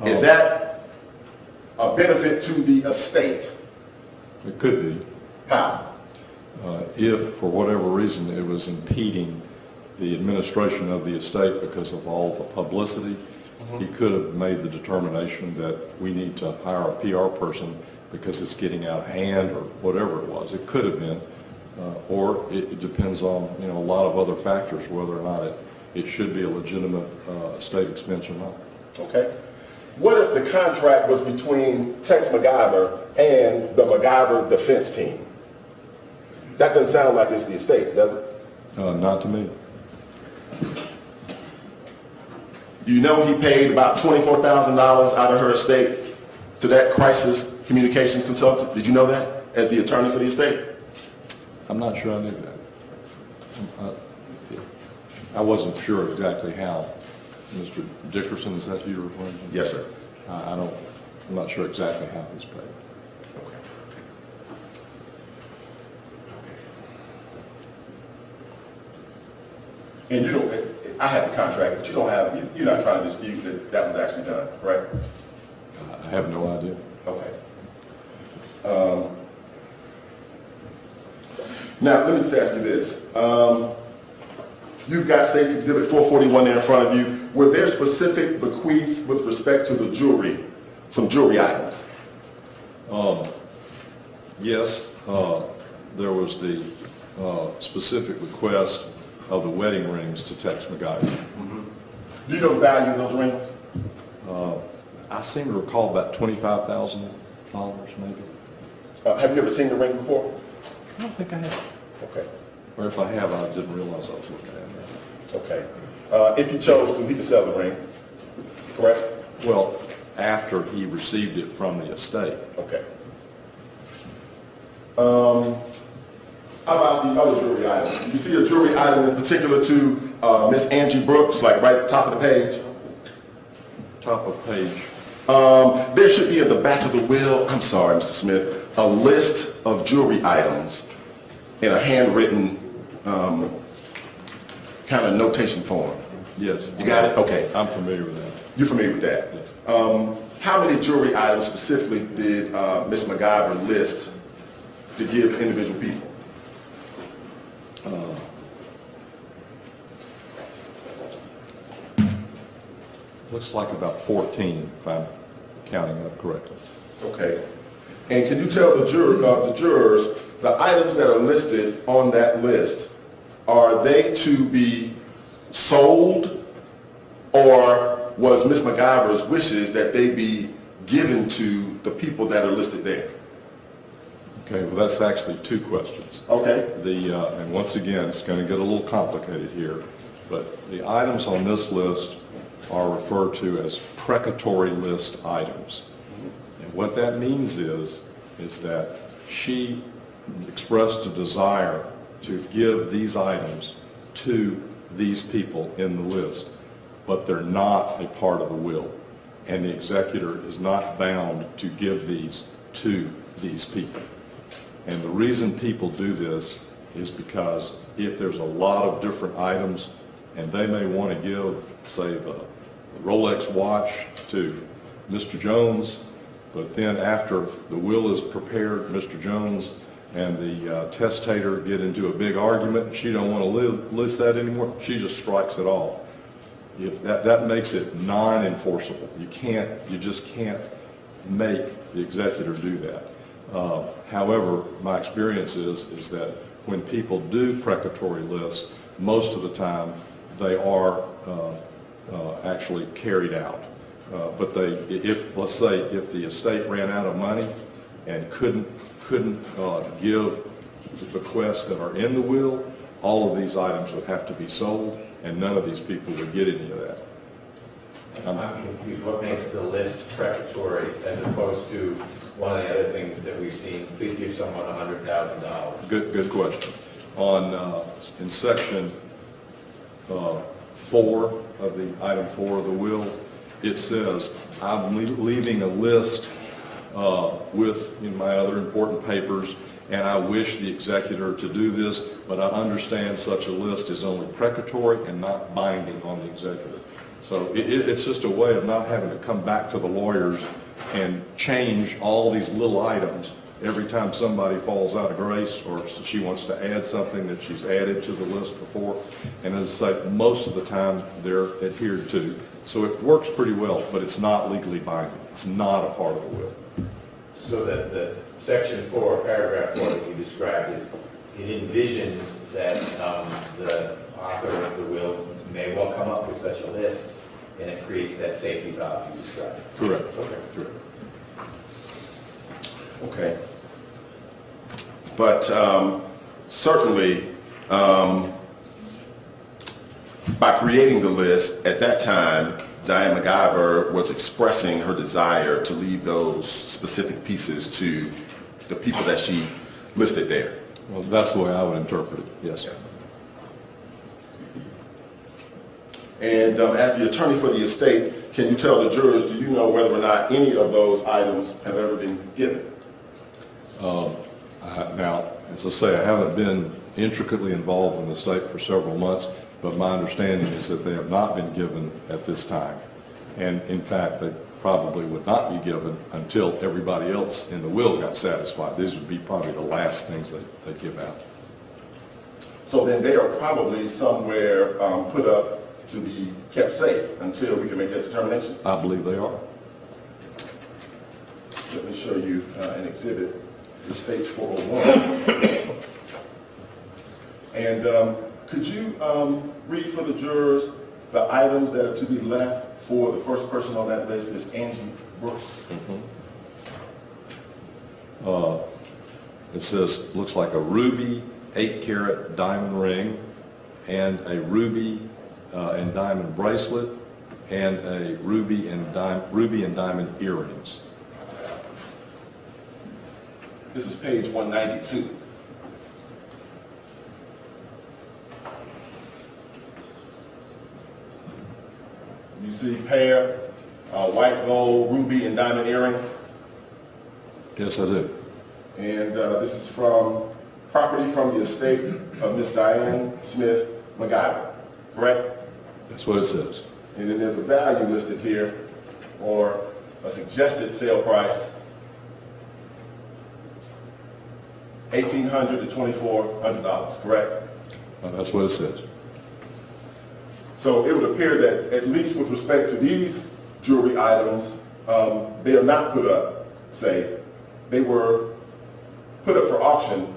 Is that a benefit to the estate? It could be. How? If, for whatever reason, it was impeding the administration of the estate because of all the publicity, he could have made the determination that we need to hire a PR person because it's getting out of hand or whatever it was. It could have been, or it depends on a lot of other factors, whether or not it should be a legitimate estate expense or not. Okay. What if the contract was between Tex McIver and the McIver defense team? That doesn't sound like it's the estate, does it? Not to me. Do you know he paid about $24,000 out of her estate to that crisis communications consultant? Did you know that as the attorney for the estate? I'm not sure I knew that. I wasn't sure exactly how. Mr. Dickerson, is that who you're referring to? Yes, sir. I'm not sure exactly how it was paid. Okay. And you don't, I have the contract, but you don't have, you're not trying to dispute that that was actually done, right? I have no idea. Okay. Now, let me just ask you this. You've got State's Exhibit 441 there in front of you. Were there specific bequests with respect to the jewelry, some jewelry items? Yes, there was the specific request of the wedding rings to Tex McIver. Do you know the value of those rings? I seem to recall about $25,000 maybe. Have you ever seen the ring before? I don't think I have. Okay. Or if I have, I didn't realize I was looking at it. Okay. If he chose to, he could sell the ring, correct? Well, after he received it from the estate. Okay. How about the other jewelry items? You see a jewelry item in particular to Miss Angie Brooks, like right at the top of the page? Top of page. There should be at the back of the will, I'm sorry, Mr. Smith, a list of jewelry items in a handwritten kind of notation form. Yes. You got it? Okay. I'm familiar with that. You're familiar with that? Yes. How many jewelry items specifically did Ms. McIver list to give to individual people? Looks like about 14, if I'm counting up correctly. Okay. And can you tell the jurors, the items that are listed on that list, are they to be sold, or was Ms. McIver's wishes that they be given to the people that are listed there? Okay, well, that's actually two questions. Okay. And once again, it's going to get a little complicated here, but the items on this list are referred to as precatory list items. And what that means is that she expressed a desire to give these items to these people in the list, but they're not a part of the will. And the executor is not bound to give these to these people. And the reason people do this is because if there's a lot of different items and they may want to give, say, the Rolex watch to Mr. Jones, but then after the will is prepared, Mr. Jones and the testator get into a big argument, and she don't want to list that anymore, she just strikes it off. If that makes it non-enforceable. You just can't make the executor do that. However, my experience is that when people do precatory lists, most of the time they are actually carried out. But let's say if the estate ran out of money and couldn't give the bequests that are in the will, all of these items would have to be sold, and none of these people would get any of that. I'm confused. What makes the list precatory as opposed to one of the other things that we've seen? Please give someone $100,000. Good question. In section 4 of the item 4 of the will, it says, I'm leaving a list with my other important papers, and I wish the executor to do this, but I understand such a list is only precatory and not binding on the executor. So it's just a way of not having to come back to the lawyers and change all these little items every time somebody falls out of grace or she wants to add something that she's added to the list before. And as I say, most of the time they're adhered to. So it works pretty well, but it's not legally binding. It's not a part of the will. So that the section 4, paragraph 4 that you described it envisions that the author of the will may well come up with such a list, and it creates that safety valve you described. Correct. Okay. Correct. Okay. But certainly, by creating the list, at that time, Diane McIver was expressing her desire to leave those specific pieces to the people that she listed there. Well, that's the way I would interpret it, yes. And as the attorney for the estate, can you tell the jurors, do you know whether or not any of those items have ever been given? Now, as I say, I haven't been intricately involved in the estate for several months, but my understanding is that they have not been given at this time. And in fact, they probably would not be given until everybody else in the will got satisfied. These would be probably the last things they give out. So then they are probably somewhere put up to be kept safe until we can make that determination? I believe they are. Let me show you an exhibit, the Stage 401. And could you read for the jurors the items that are to be left for the first person on that list is Angie Brooks? It says, looks like a ruby 8-carat diamond ring and a ruby and diamond bracelet and a ruby and diamond earrings. This is page 192. You see pair, white gold, ruby, and diamond earrings. Yes, I do. And this is from property from the estate of Miss Diane Smith McIver, correct? That's what it says. And then there's a value listed here, or a suggested sale price, $1,800 to $2,400, correct? That's what it says. So it would appear that, at least with respect to these jewelry items, they are not put up safe. They were put up for auction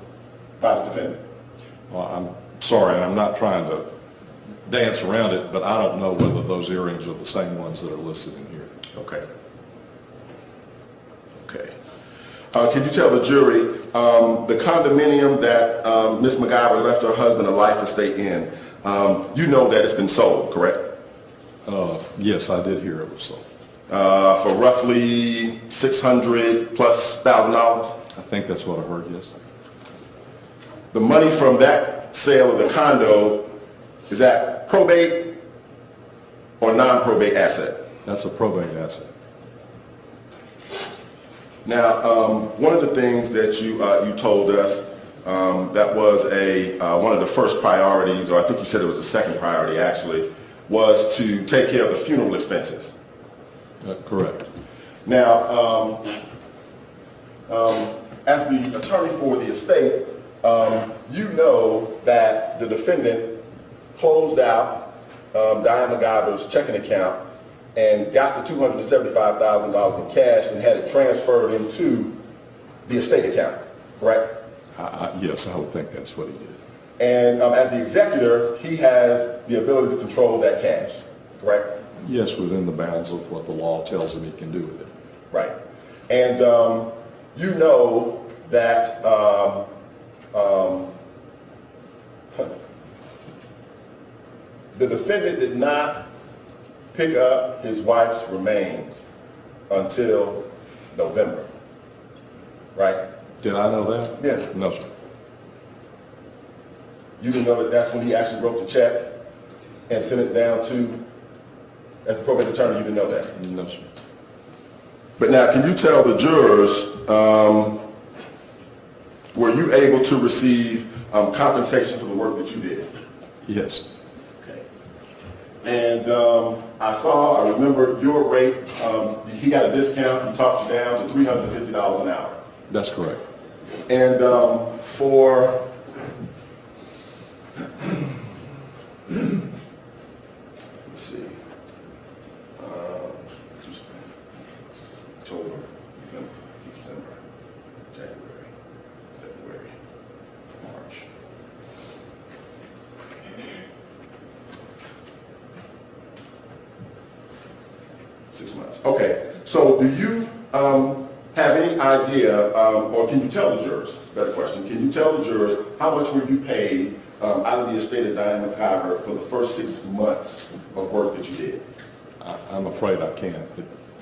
by the defendant. Well, I'm sorry, and I'm not trying to dance around it, but I don't know whether those earrings are the same ones that are listed in here. Okay. Okay. Can you tell the jury the condominium that Ms. McIver left her husband a life estate in, you know that it's been sold, correct? Yes, I did hear it was sold. For roughly $600,000 plus. I think that's what I heard, yes. The money from that sale of the condo, is that probate or non-probate asset? That's a probate asset. Now, one of the things that you told us that was one of the first priorities, or I think you said it was the second priority actually, was to take care of the funeral expenses. Correct. Now, as the attorney for the estate, you know that the defendant closed out Diane McIver's checking account and got the $275,000 in cash and had it transferred into the estate account, correct? Yes, I would think that's what he did. And as the executor, he has the ability to control that cash, correct? Yes, within the bounds of what the law tells him he can do with it. Right. And you know that the defendant did not pick up his wife's remains until November, right? Did I know that? Yeah. No, sir. You didn't know that that's when he actually wrote the check and sent it down to, as a probate attorney, you didn't know that? No, sir. But now, can you tell the jurors, were you able to receive compensation for the work that you did? Yes. Okay. And I remember your rate, he got a discount, he talked you down to $350 an hour. That's correct. And for, let's see, October, November, December, January, February, March. Six months. Okay. So do you have any idea, or can you tell the jurors, it's a better question, can you tell the jurors how much were you paid out of the estate of Diane McIver for the first 6 months of work that you did? I'm afraid I can't.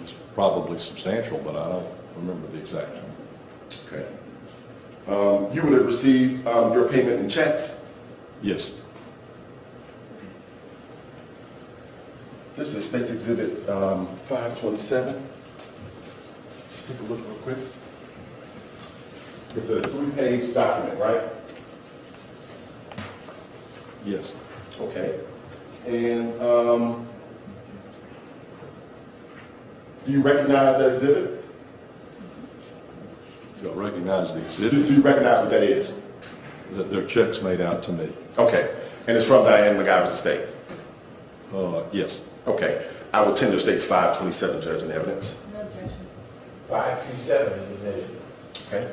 It's probably substantial, but I don't remember the exact number. Okay. You would have received your payment in checks? Yes. This is State's Exhibit 527. Take a look real quick. It's a 3-page document, right? Yes. Okay. And do you recognize that exhibit? You'll recognize the Do exhibit. you recognize what that is? That their checks made out to me. Okay. And it's from Diane McIver's estate? Yes. Okay. I will tender State's 527, Judge, in evidence. No objection. 527 is admitted. Okay.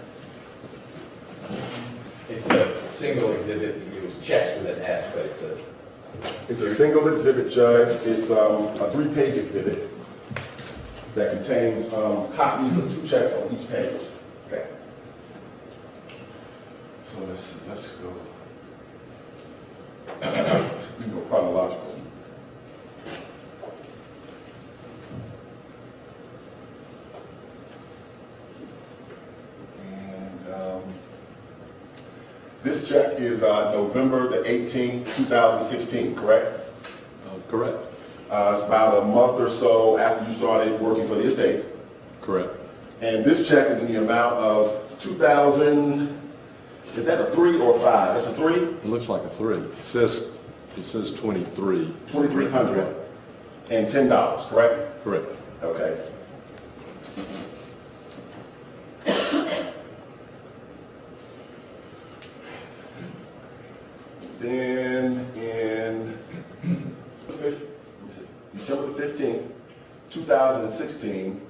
It's a single exhibit, it was checks with an S, but It's a single exhibit, Judge. It's a 3-page exhibit that contains copies of 2 checks on each page. Okay. So let's go. We can go chronological. And this check is November the 18th, 2016, correct? Correct. It's about a month or so after you started working for the estate. Correct. And this check is in the amount of 2,000, is that a 3 or a 5? That's a 3? It looks like a 3. It says 23. $2,310, correct? Correct. Okay. Then in December 15th, 2016,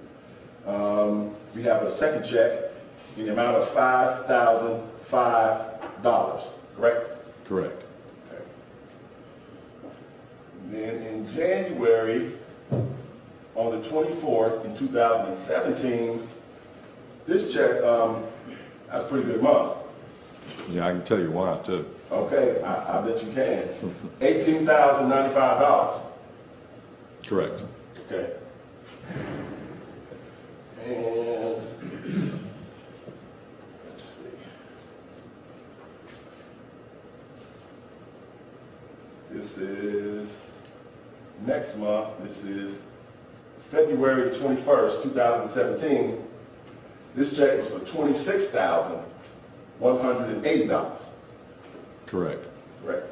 we have a second check in the amount of $5,005, correct? Correct. Okay. Then in January, on the 24th in 2017, this check, that's a pretty good month. Yeah, I can tell you why, too. Okay, I bet you can. $18,095. Correct. Okay. And let's see. This is next month. This is February 21st, 2017. This check was for $26,180. Correct. Correct.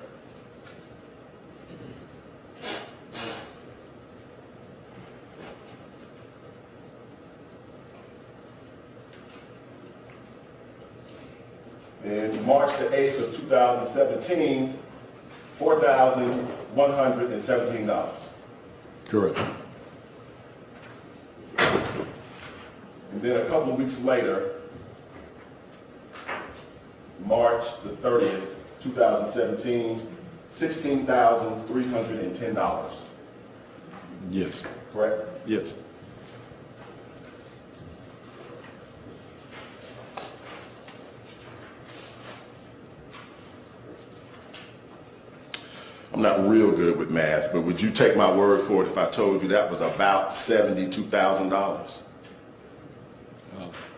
in March the 8th of 2017, $4,117. Correct. And then a couple of weeks later, March the 30th, 2017, $16,310. Yes. Correct? Yes. I'm not real good with math, but would you take my word for it if I told you that was about $72,000?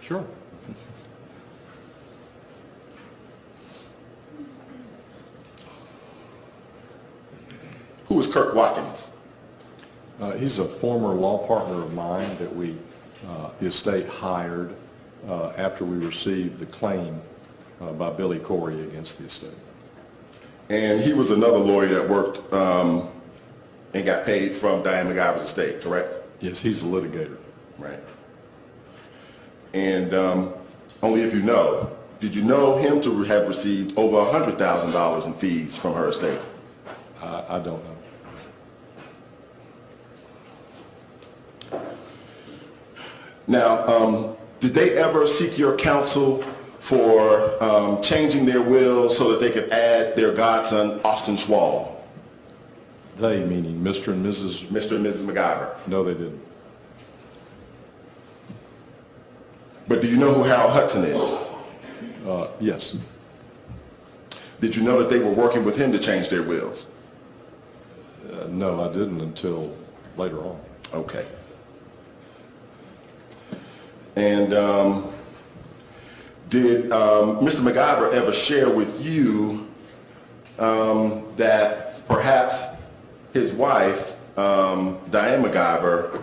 Sure. Who is Kirk Watkins? He's a former law partner of mine that the estate hired after we received the claim by Billy Corey against the estate. And he was another lawyer that worked and got paid from Diane McIver's estate, correct? Yes, he's a litigator. Right. And only if you know, did you know him to have received over $100,000 in fees from her estate? I don't know. Now, did they ever seek your counsel for changing their will so that they could add their godson, Austin Schwall? They, meaning Mr. and Mrs. Mr. and Mrs. McIver. No, they didn't. But do you know who Harold Hudson is? Yes. Did you know that they were working with him to change their wills? No, I didn't until later on. Okay. And did Mr. McIver ever share with you that perhaps his wife, Diane McIver,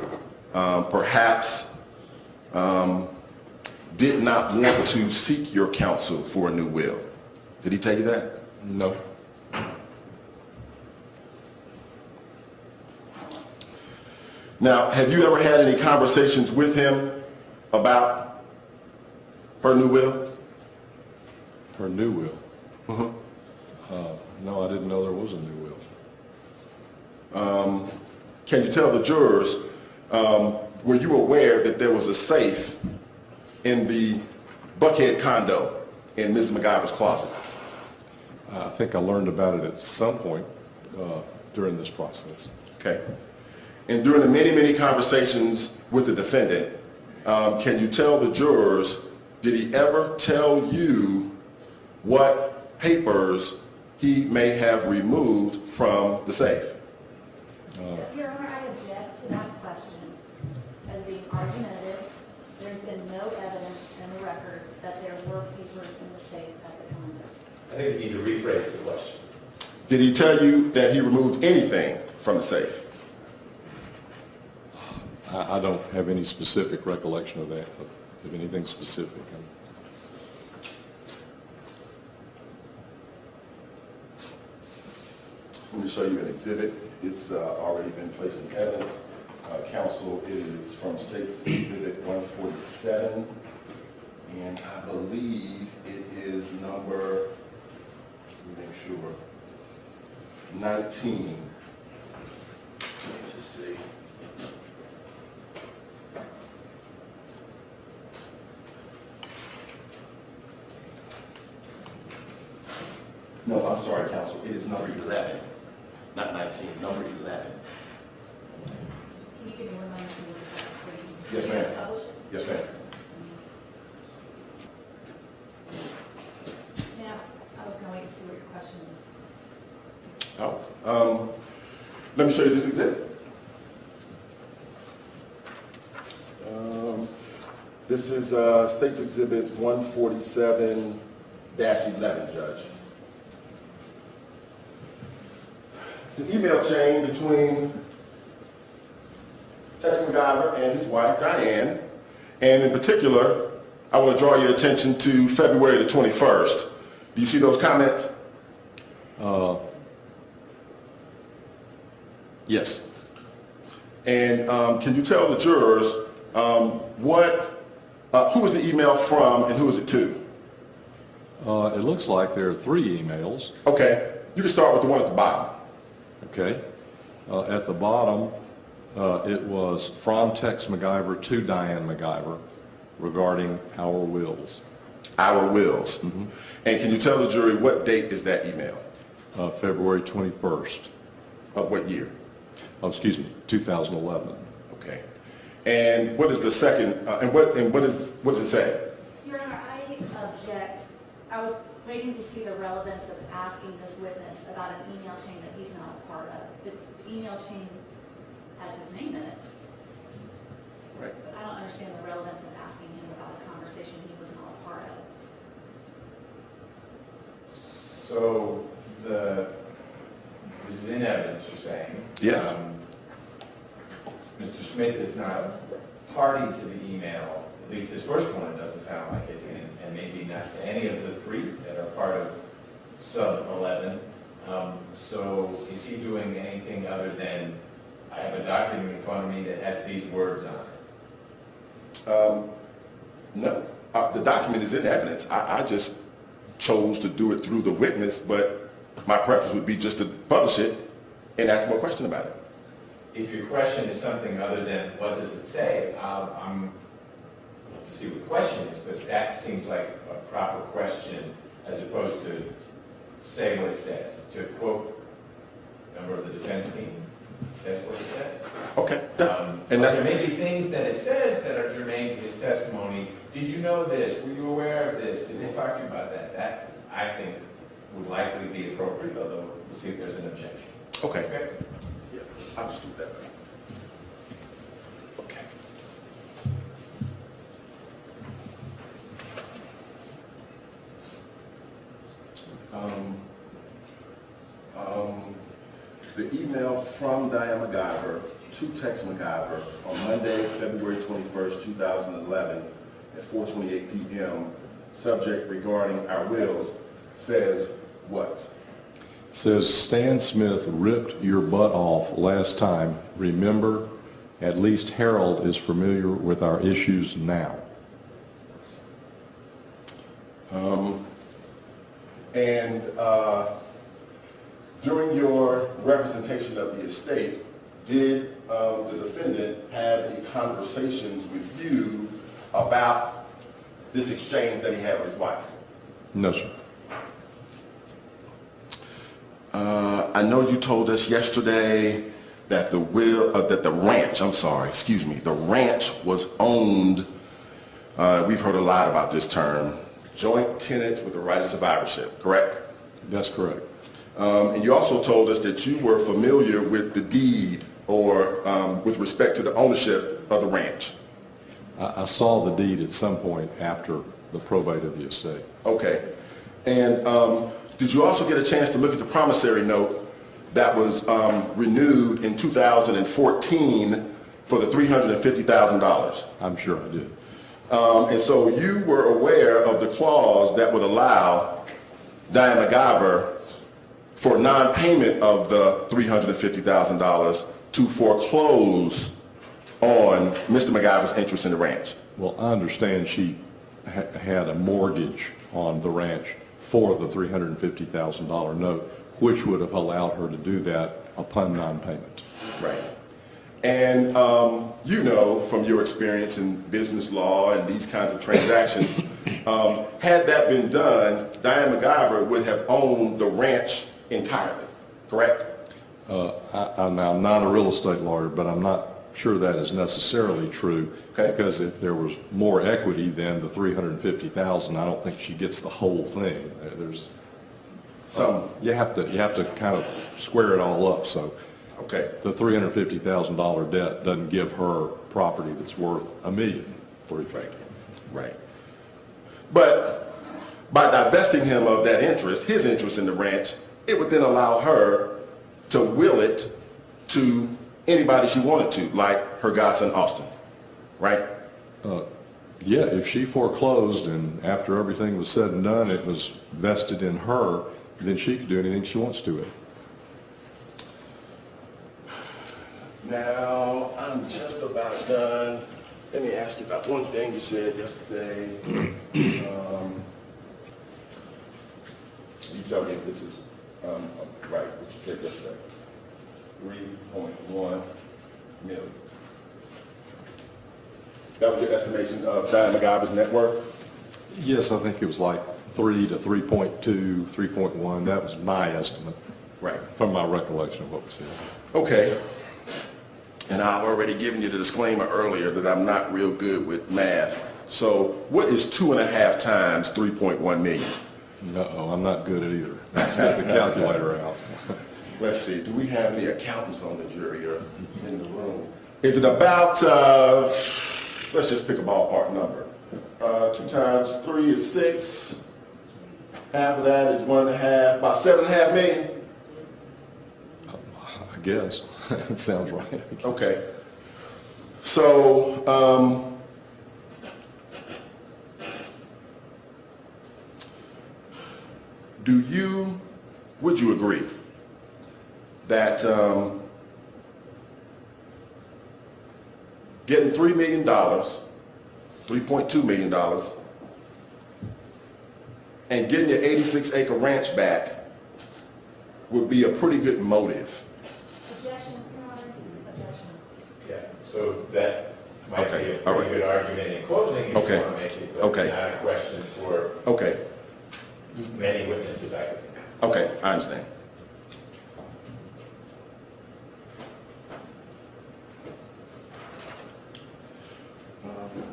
perhaps did not want to seek your counsel for a new will? Did he tell you that? No. Now, have you ever had any conversations with him about her new will? Her new will? No, I didn't know there was a new will. Can you tell the jurors, were you aware that there was a safe in the Buckhead condo in Mrs. McIver's closet? I think I learned about it at some point during this process. Okay. And during the many, many conversations with the defendant, can you tell the jurors, did he ever tell you what papers he may have removed from the safe? Your Honor, I object to that question as being argumentative. There's been no evidence in the record that there were papers in the safe at the condo. I think you need to rephrase the question. Did he tell you that he removed anything from the safe? I don't have any specific recollection of that, of anything specific. Let me show you an exhibit. It's already been placed in evidence. Counsel, it is from State's Exhibit 147, and I believe it is number, let me make sure, 19. Let me just see. No, I'm sorry, counsel. It is number 11, not 19, number 11. Can you give me one moment to look at that? Yes, ma'am. Publish it? Yes, ma'am. Now, I was going to wait to see what your question is. Oh, let me show you this exhibit. This is State's Exhibit 147-11, Judge. It's an email chain between Tex McIver and his wife, Diane. And in particular, I want to draw your attention to February the 21st. Do you see those comments? Yes. And can you tell the jurors who was the email from and who is it to? It looks like there are 3 emails. Okay, you can start with the one at the bottom. Okay. At the bottom, it was from Tex McIver to Diane McIver regarding our wills. Our wills. And can you tell the jury what date is that email? February 21st. Of what year? Oh, excuse me, 2011. Okay. And what is the second, and what does it say? Your Honor, I object. I was waiting to see the relevance of asking this witness about an email chain that he's not a part of. The email chain has his name in it. Right. But I don't understand the relevance of asking him about a conversation he was not a part of. So this is in evidence, you're saying? Yes. Mr. Smith is not party to the email, at least this first one, it doesn't sound like it, and maybe not to any of the 3 that are part of sub 11. So is he doing anything other than, I have a document in front of me that has these words on it? No. The document is in evidence. I just chose to do it through the witness, but my preference would be just to publish it and ask more question about it. If your question is something other than what does it say, I'm to see what the question is, but that seems like a proper question as opposed to say what it says. To quote a member of the defense team, it says what it says. Okay. But there may be things that it says that are germane to his testimony. Did you know this? Were you aware of this? Did they talk to you about that? That, I think, would likely be appropriate, although we'll see if there's an objection. Okay. Yeah, I'll just do that. Okay. The email from Diane McIver to Tex McIver on Monday, February 21st, 2011 at 4:28 p.m. subject regarding our wills says what? Says Stan Smith ripped your butt off last time. Remember, at least Harold is familiar with our issues now. During your representation of the estate, did the defendant have any conversations with you about this exchange that he had with his wife? No, sir. I know you told us yesterday that the ranch was owned, we've heard a lot about this term, joint tenants with the right of survivorship, correct? That's correct. And you also told us that you were familiar with the deed or with respect to the ownership of the ranch. I saw the deed at some point after the probate of the estate. Okay. And did you also get a chance to look at the promissory note that was renewed in 2014 for the $350,000? I'm sure I did. And so you were aware of the clause that would allow Diane McIver, for non-payment of the $350,000, to foreclose on Mr. McIver's interest in the ranch. Well, I understand she had a mortgage on the ranch for the $350,000 note, which would have allowed her to do that upon non-payment. Right. And you know from your experience in business law and these kinds of transactions, had that been done, Diane McIver would have owned the ranch entirely, correct? I'm not a real estate lawyer, but I'm not sure that is necessarily true. Okay. Because if there was more equity than the $350,000, I don't think she gets the whole thing. There's Some. you have to kind of square it all up. So Okay. the $350,000 debt doesn't give her property that's worth $1 million. Right. But by divesting him of that interest, his interest in the ranch, it would then allow her to will it to anybody she wanted to, like her godson Austin, right? Yeah, if she foreclosed and after everything was said and done, it was vested in her, then she could do anything she wants to it. Now, I'm just about done. Let me ask you about one thing you said yesterday. this is, right, what you said yesterday. 3.1 million. That was your estimation of Diane McIver's net worth? Yes, I think it was like 3 to 3.2, 3.1. That was my estimate. Right. From my recollection of what we said. Okay. And I've already given you the disclaimer earlier that I'm not real good with math. So what is 2.5 times 3.1 million? No, I'm not good at either. Let's get the calculator out. Let's see, do we have any accountants on the jury or in the room? Is it about, let's just pick a ballpark number. 2 times 3 is 6. Half of that is 1.5, about 7.5 million? I guess. It sounds right. Okay. So, would you agree that getting $3 million, $3.2 million, and getting your 86-acre ranch back would be a pretty good motive? Objection, Your Honor. Objection. Yeah, so that might be a all pretty right. good argument in closing if you Okay. want to make it, but Okay. not a question for Okay, many witnesses, I would think. okay, I understand.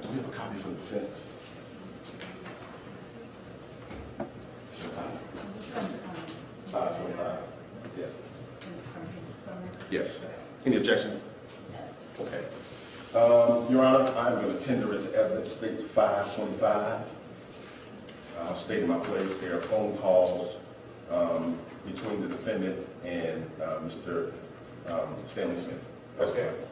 Do we have a copy for the defense? This is from, 525. Yeah. it's from his phone. Yes. Any objection? Okay. Your Honor, I'm going to tender it to evidence, states 525. I'll state in my place, there are phone calls between the defendant and Mr. Stanley Smith. That's Okay. correct.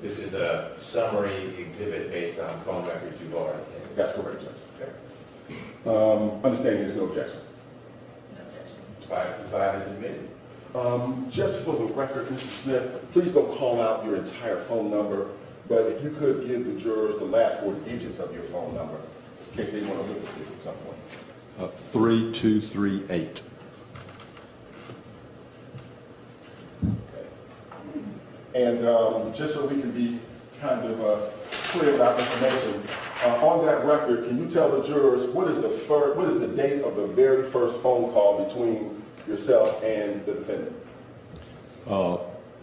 This is a summary exhibit based on phone records you've already taken. That's correct, Judge. Okay. Understanding there's no objection. No objection. 525 is admitted. Just for the record, Mr. Smith, please don't call out your entire phone number, but if you could give the jurors the last 4 digits of your phone number, in case they want to look at this at some point. 3238. And just so we can be kind of clear about information, on that record, can you tell the jurors what is the date of the very first phone call between yourself and the defendant?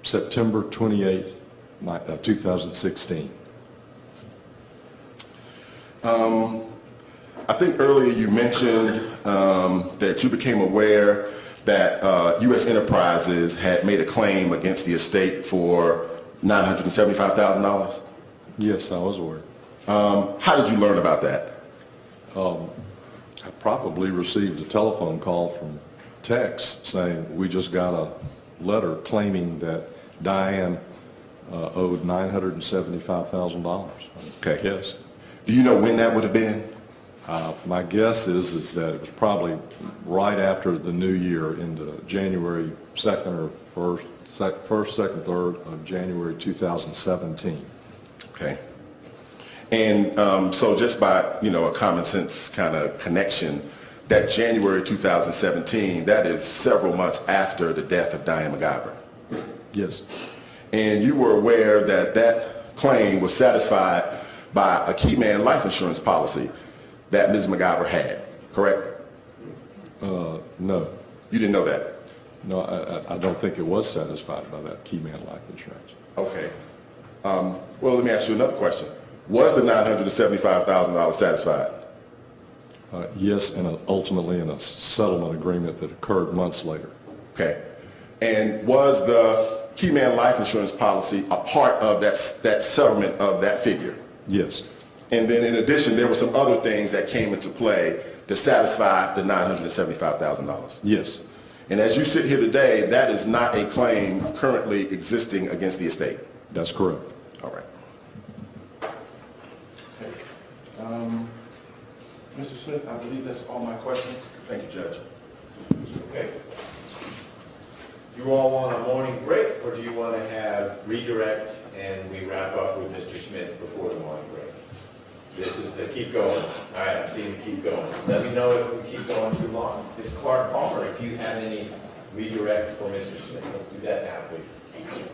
September 28th, 2016. I think earlier you mentioned that you became aware that U.S. Enterprises had made a claim against the estate for $975,000. Yes, I was aware. How did you learn about that? I probably received a telephone call from Tex saying we just got a letter claiming that Diane owed $975,000. Okay. Yes. Do you know when that would have been? My guess is that it was probably right after the new year, into January 2nd or 1st, 2nd, 3rd of January 2017. Okay. And so just by, a common sense kind of connection, that January 2017, that is several months after the death of Diane McIver. Yes. And you were aware that that claim was satisfied by a key man life insurance policy that Ms. McIver had, correct? No. You didn't know that? No, I don't think it was satisfied by that key man life insurance. Okay. Well, let me ask you another question. Was the $975,000 satisfied? Yes, and ultimately in a settlement agreement that occurred months later. Okay. And was the key man life insurance policy a part of that settlement of that figure? Yes. And then in addition, there were some other things that came into play to satisfy the $975,000. Yes. And as you sit here today, that is not a claim currently existing against the estate. That's correct. All right. Mr. Smith, I believe that's all my questions. Thank you, Judge. Okay. Do you all want a morning break, or do you want to have redirect and we wrap up with Mr. Smith before the morning break? This is the keep going. All right, I'm seeing the keep going. Let me know if we keep going too long. Ms. Clark Palmer, if you have any redirect for Mr. Smith, let's do that now, please. Thank you.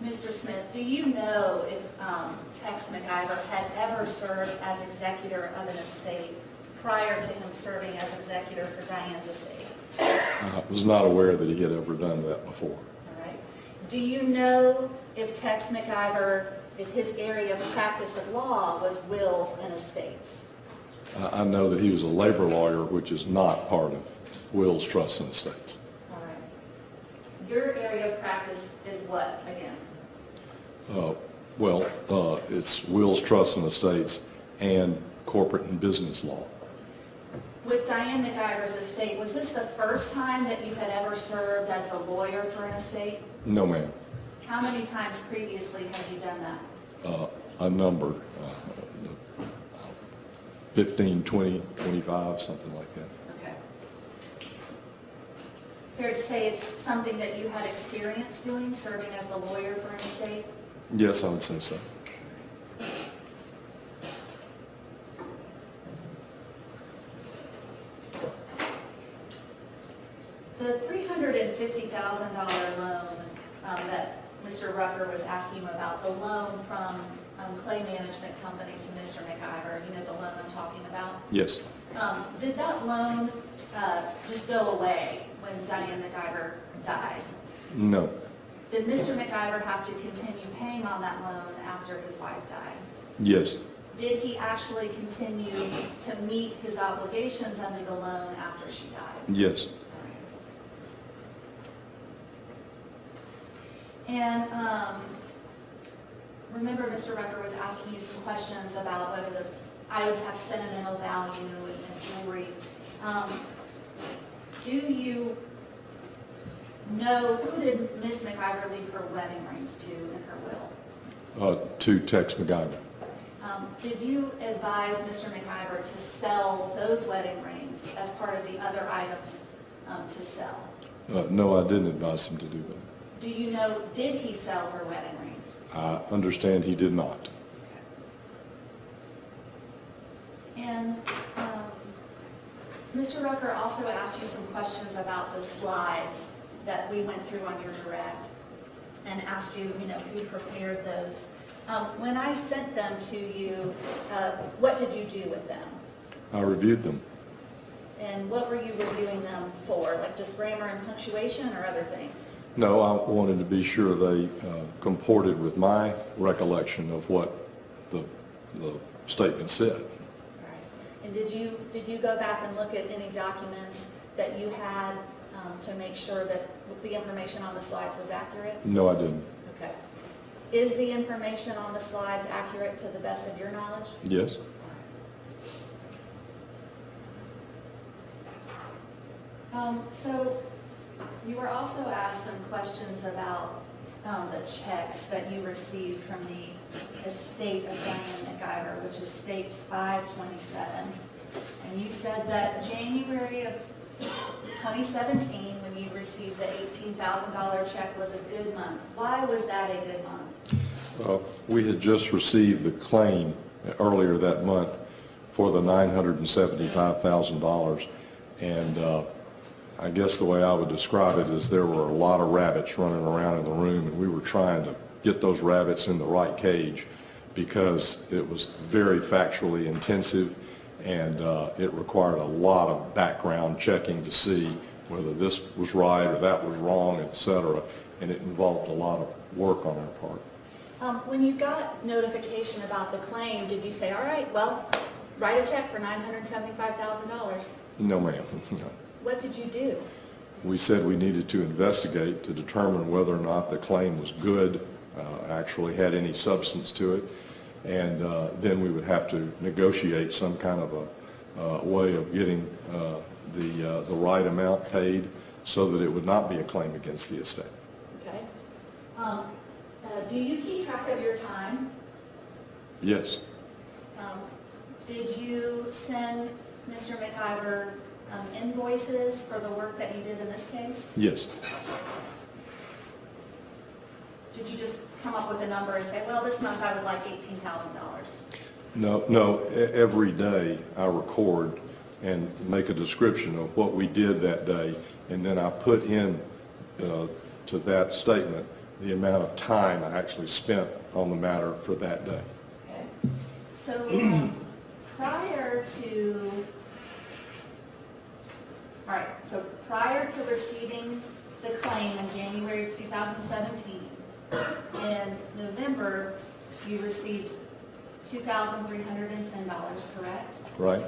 Mr. Smith, do you know if Tex McIver had ever served as executor of an estate prior to him serving as executor for Diane's estate? I was not aware that he had ever done that before. All right. Do you know if Tex McIver, if his area of practice of law was wills and estates? I know that he was a labor lawyer, which is not part of wills, trusts, and estates. All right. Your area of practice is what, again? It's wills, trusts, and estates, and corporate and business law. With Diane McIver's estate, was this the first time that you had ever served as the lawyer for an estate? No, ma'am. How many times previously have you done that? A number, 15, 20, 25, something like that. Okay. Fair to say it's something that you had experience doing, serving as the lawyer for an estate? Yes, I would say so. The $350,000 loan that Mr. Rucker was asking you about, the loan from Clay Management Company to Mr. McIver, you know the loan I'm talking about? Yes. Did that loan just go away when Diane McIver died? No. Did Mr. McIver have to continue paying on that loan after his wife died? Yes. Did he actually continue to meet his obligations under the loan after she died? Yes. And remember, Mr. Rucker was asking you some questions about whether the items have sentimental value and jewelry. Do you know, who did Miss McIver leave her wedding rings to in her will? To Tex McIver. Did you advise Mr. McIver to sell those wedding rings as part of the other items to sell? No, I didn't advise him to do that. Do you know, did he sell her wedding rings? I understand he did not. And Mr. Rucker also asked you some questions about the slides that we went through on your direct and asked you, who prepared those. When I sent them to you, what did you do with them? I reviewed them. And what were you reviewing them for? Like just grammar and punctuation or other things? No, I wanted to be sure they comported with my recollection of what the statement said. Right. And did you go back and look at any documents that you had to make sure that the information on the slides was accurate? No, I didn't. Okay. Is the information on the slides accurate to the best of your knowledge? Yes. So you were also asked some questions about the checks that you received from the estate of Diane McIver, which is states 527. And you said that January of 2017, when you received the $18,000 check, was a good month. Why was that a good month? We had just received the claim earlier that month for the $975,000, and I guess the way I would describe it is there were a lot of rabbits running around in the room, and we were trying to get those rabbits in the right cage because it was very factually intensive, and it required a lot of background checking to see whether this was right or that was wrong, etc., and it involved a lot of work on our part. When you got notification about the claim, did you say, all right, well, write a check for $975,000? No, ma'am. No. What did you do? We said we needed to investigate to determine whether or not the claim was good, actually had any substance to it, and then we would have to negotiate some kind of a way of getting the right amount paid so that it would not be a claim against the estate. Okay. Do you keep track of your time? Yes. Did you send Mr. McIver invoices for the work that you did in this case? Yes. did you just come up with a number and say, well, this month I would like $18,000? No, every day I record and make a description of what we did that day, and then I put in to that statement the amount of time I actually spent on the matter for that day. Okay. So prior to receiving the claim in January of 2017, in November, you received $2,310, correct? Right?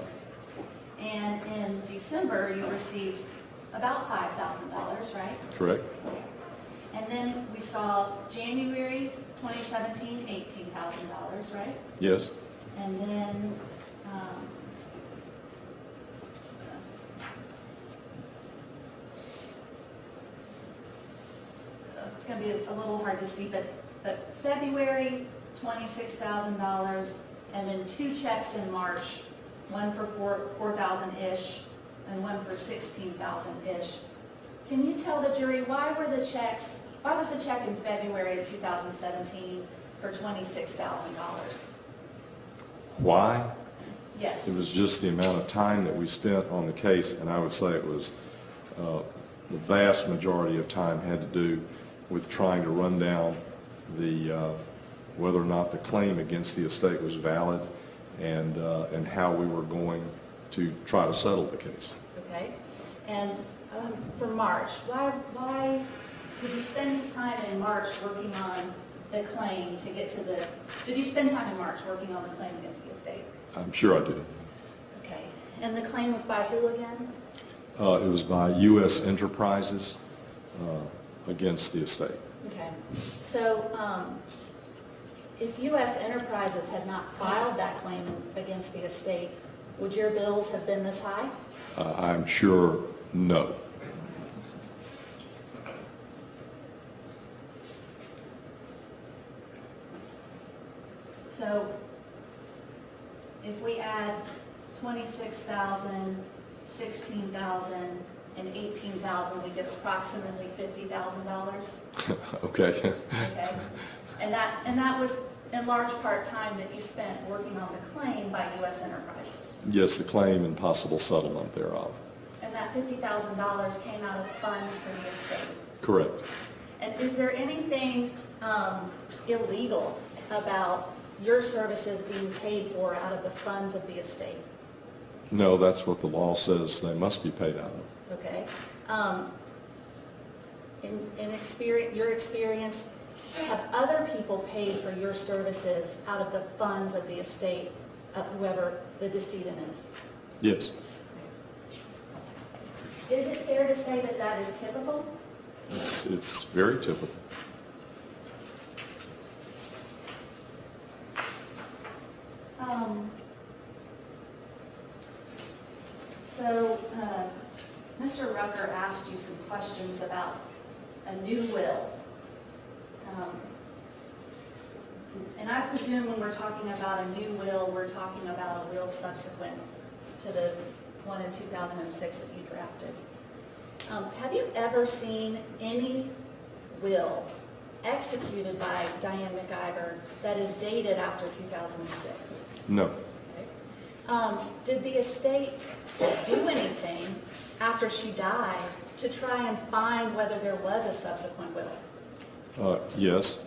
And in December, you received about $5,000, right? Correct? And then we saw January 2017, $18,000, right? Yes? And then, it's going to be a little hard to see, but February, $26,000, and then 2 checks in March, one for $4,000-ish and one for $16,000-ish. Can you tell the jury why was the check in February of 2017 for $26,000? Why? Yes. It was just the amount of time that we spent on the case, and I would say it was the vast majority of time had to do with trying to run down whether or not the claim against the estate was valid, and how we were going to try to settle the case. Okay. And for March, why did you spend time in March working on the claim to get to the? Did you spend time in March working on the claim against the estate? I'm sure I did. Okay. And the claim was by who again? It was by U.S. Enterprises against the estate. Okay. So if U.S. Enterprises had not filed that claim against the estate, would your bills have been this high? I'm sure no. So if we add 26,000, 16,000, and 18,000, we get approximately $50,000. Okay. Okay. And that was in large part time that you spent working on the claim by U.S. Enterprises. Yes, the claim and possible settlement thereof. And that $50,000 came out of funds for the estate. Correct. And is there anything illegal about your services being paid for out of the funds of the estate? No, that's what the law says they must be paid out of. Okay. Your experience, have other people paid for your services out of the funds of the estate of whoever the decedent is? Yes. Is it fair to say that that is typical? It's very typical. Mr. Rucker asked you some questions about a new will. And I presume when we're talking about a new will, we're talking about a will subsequent to the one in 2006 that you drafted. Have you ever seen any will executed by Diane McIver that is dated after 2006? No. Okay. Did the estate do anything after she died to try and find whether there was a subsequent will? Yes.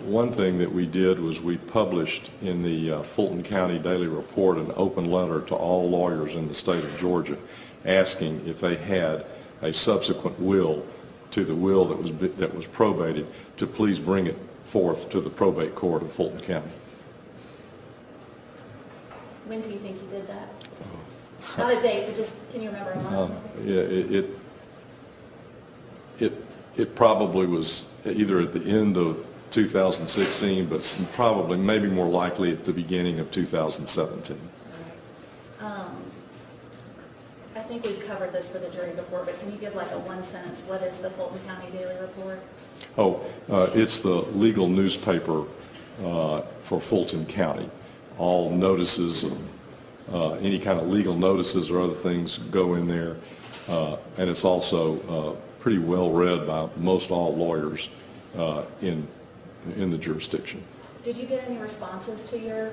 One thing that we did was we published in the Fulton County Daily Report an open letter to all lawyers in the state of Georgia asking if they had a subsequent will to the will that was probated to please bring it forth to the probate court of Fulton County. When do you think you did that? Not a date, but just, can you remember a month? Yeah, it probably was either at the end of 2016, but probably, maybe more likely at the beginning of 2017. I think we've covered this for the jury before, but can you give like a one sentence, what is the Fulton County Daily Report? It's the legal newspaper for Fulton County. All notices, any kind of legal notices or other things go in there, and it's also pretty well read by most all lawyers in the jurisdiction. Did you get any responses to your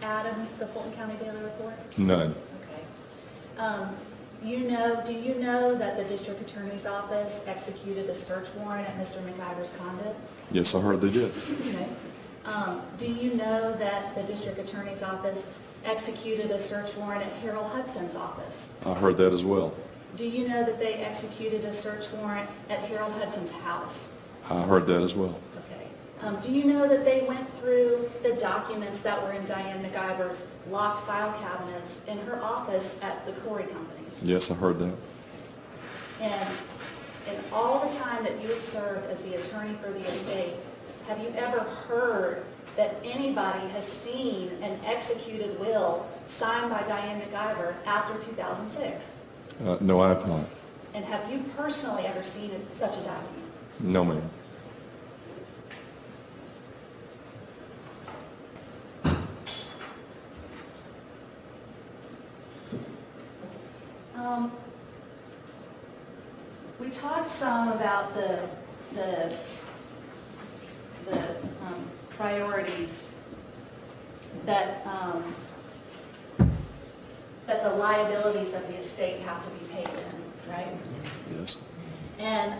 ad in the Fulton County Daily Report? None. Okay. Do you know that the district attorney's office executed a search warrant at Mr. McIver's condo? Yes, I heard they did. Okay. Do you know that the district attorney's office executed a search warrant at Harold Hudson's office? I heard that as well. Do you know that they executed a search warrant at Harold Hudson's house? I heard that as well. Okay. Do you know that they went through the documents that were in Diane McIver's locked file cabinets in her office at the Corey companies? Yes, I heard that. And in all the time that you have served as the attorney for the estate, have you ever heard that anybody has seen an executed will signed by Diane McIver after 2006? No, I have not. And have you personally ever seen such a document? No, ma'am. We talked some about the priorities that the liabilities of the estate have to be paid in, right? Yes. And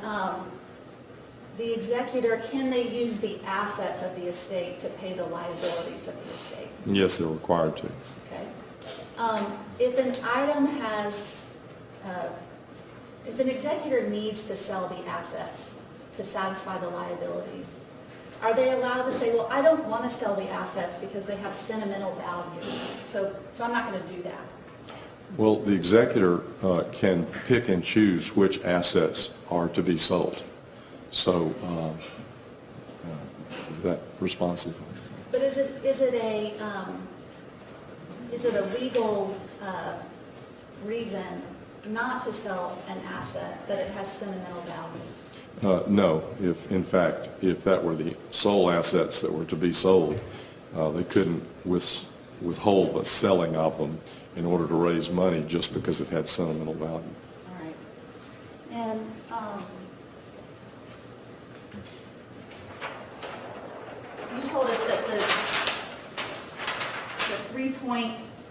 the executor, can they use the assets of the estate to pay the liabilities of the estate? Yes, they're required to. Okay. If an item has, if an executor needs to sell the assets to satisfy the liabilities, are they allowed to say, well, I don't want to sell the assets because they have sentimental value, so I'm not going to do that? Well, the executor can pick and choose which assets are to be sold. So that response is. But is it a legal reason not to sell an asset that it has sentimental value? No. If, in fact, if that were the sole assets that were to be sold, they couldn't withhold the selling of them in order to raise money just because it had sentimental value. All right. And you told us that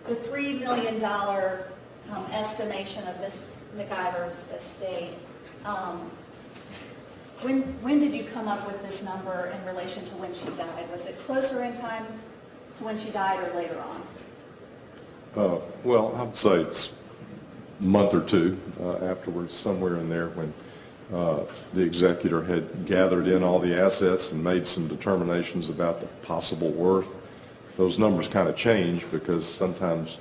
the $3 million estimation of Miss McIver's estate, when did you come up with this number in relation to when she died? Was it closer in time to when she died or later on? Well, I would say it's a month or two afterwards, somewhere in there, when the executor had gathered in all the assets and made some determinations about the possible worth. Those numbers kind of change because sometimes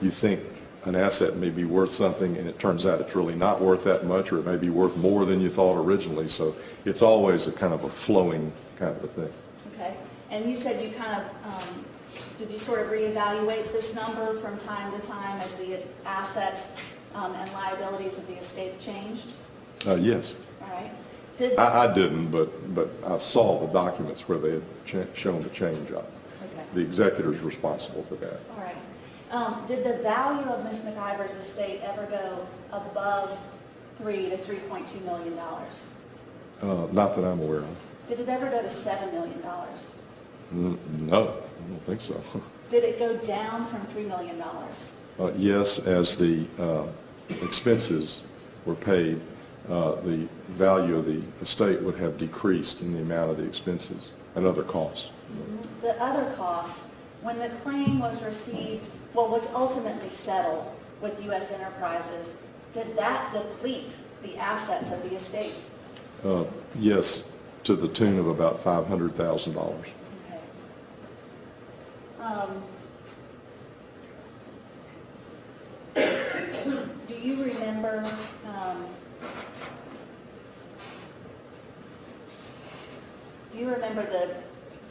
you think an asset may be worth something and it turns out it's really not worth that much, or it may be worth more than you thought originally. So it's always a kind of a flowing kind of a thing. Okay. And you said you kind of, did you sort of reevaluate this number from time to time as the assets and liabilities of the estate changed? Yes. All right. I didn't, but I saw the documents where they had shown the change of it. Okay. The executor's responsible for that. All right. Did the value of Miss McIver's estate ever go above $3 to $3.2 million? Not that I'm aware of. Did it ever go to $7 million? No, I don't think so. Did it go down from $3 million? Yes, as the expenses were paid, the value of the estate would have decreased in the amount of the expenses and other costs. The other costs, when the claim was received, was ultimately settled with U.S. Enterprises, did that deplete the assets of the estate? Yes, to the tune of about $500,000. Okay. Do you remember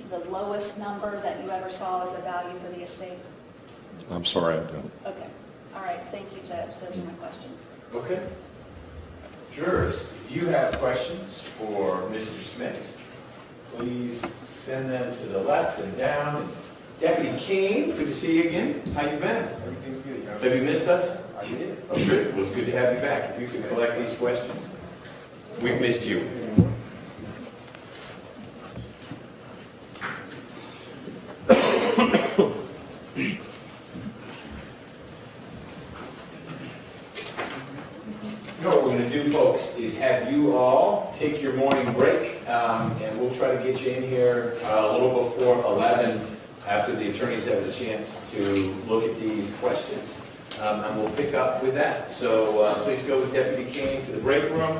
the lowest number that you ever saw as a value for the estate? I'm sorry, I don't. Okay. All right. Thank you, Judge. Those are my questions. Okay. Jurors, if you have questions for Mr. Smith, please send them to the left and down. Deputy King, good to see you again. How you been? Everything's good. Have you missed us? I did. Oh, good. Well, it's good to have you back. If you could collect these questions. We've missed you. You know what we're going to do, folks, is have you all take your morning break, and we'll try to get you in here a little before 11 after the attorneys have a chance to look at these questions. And we'll pick up with that. So please go with Deputy King to the break room.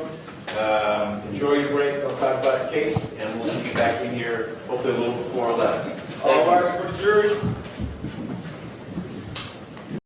Enjoy your break. Don't talk about the case, and we'll see you back in here hopefully a little before 11. All rise for the jury.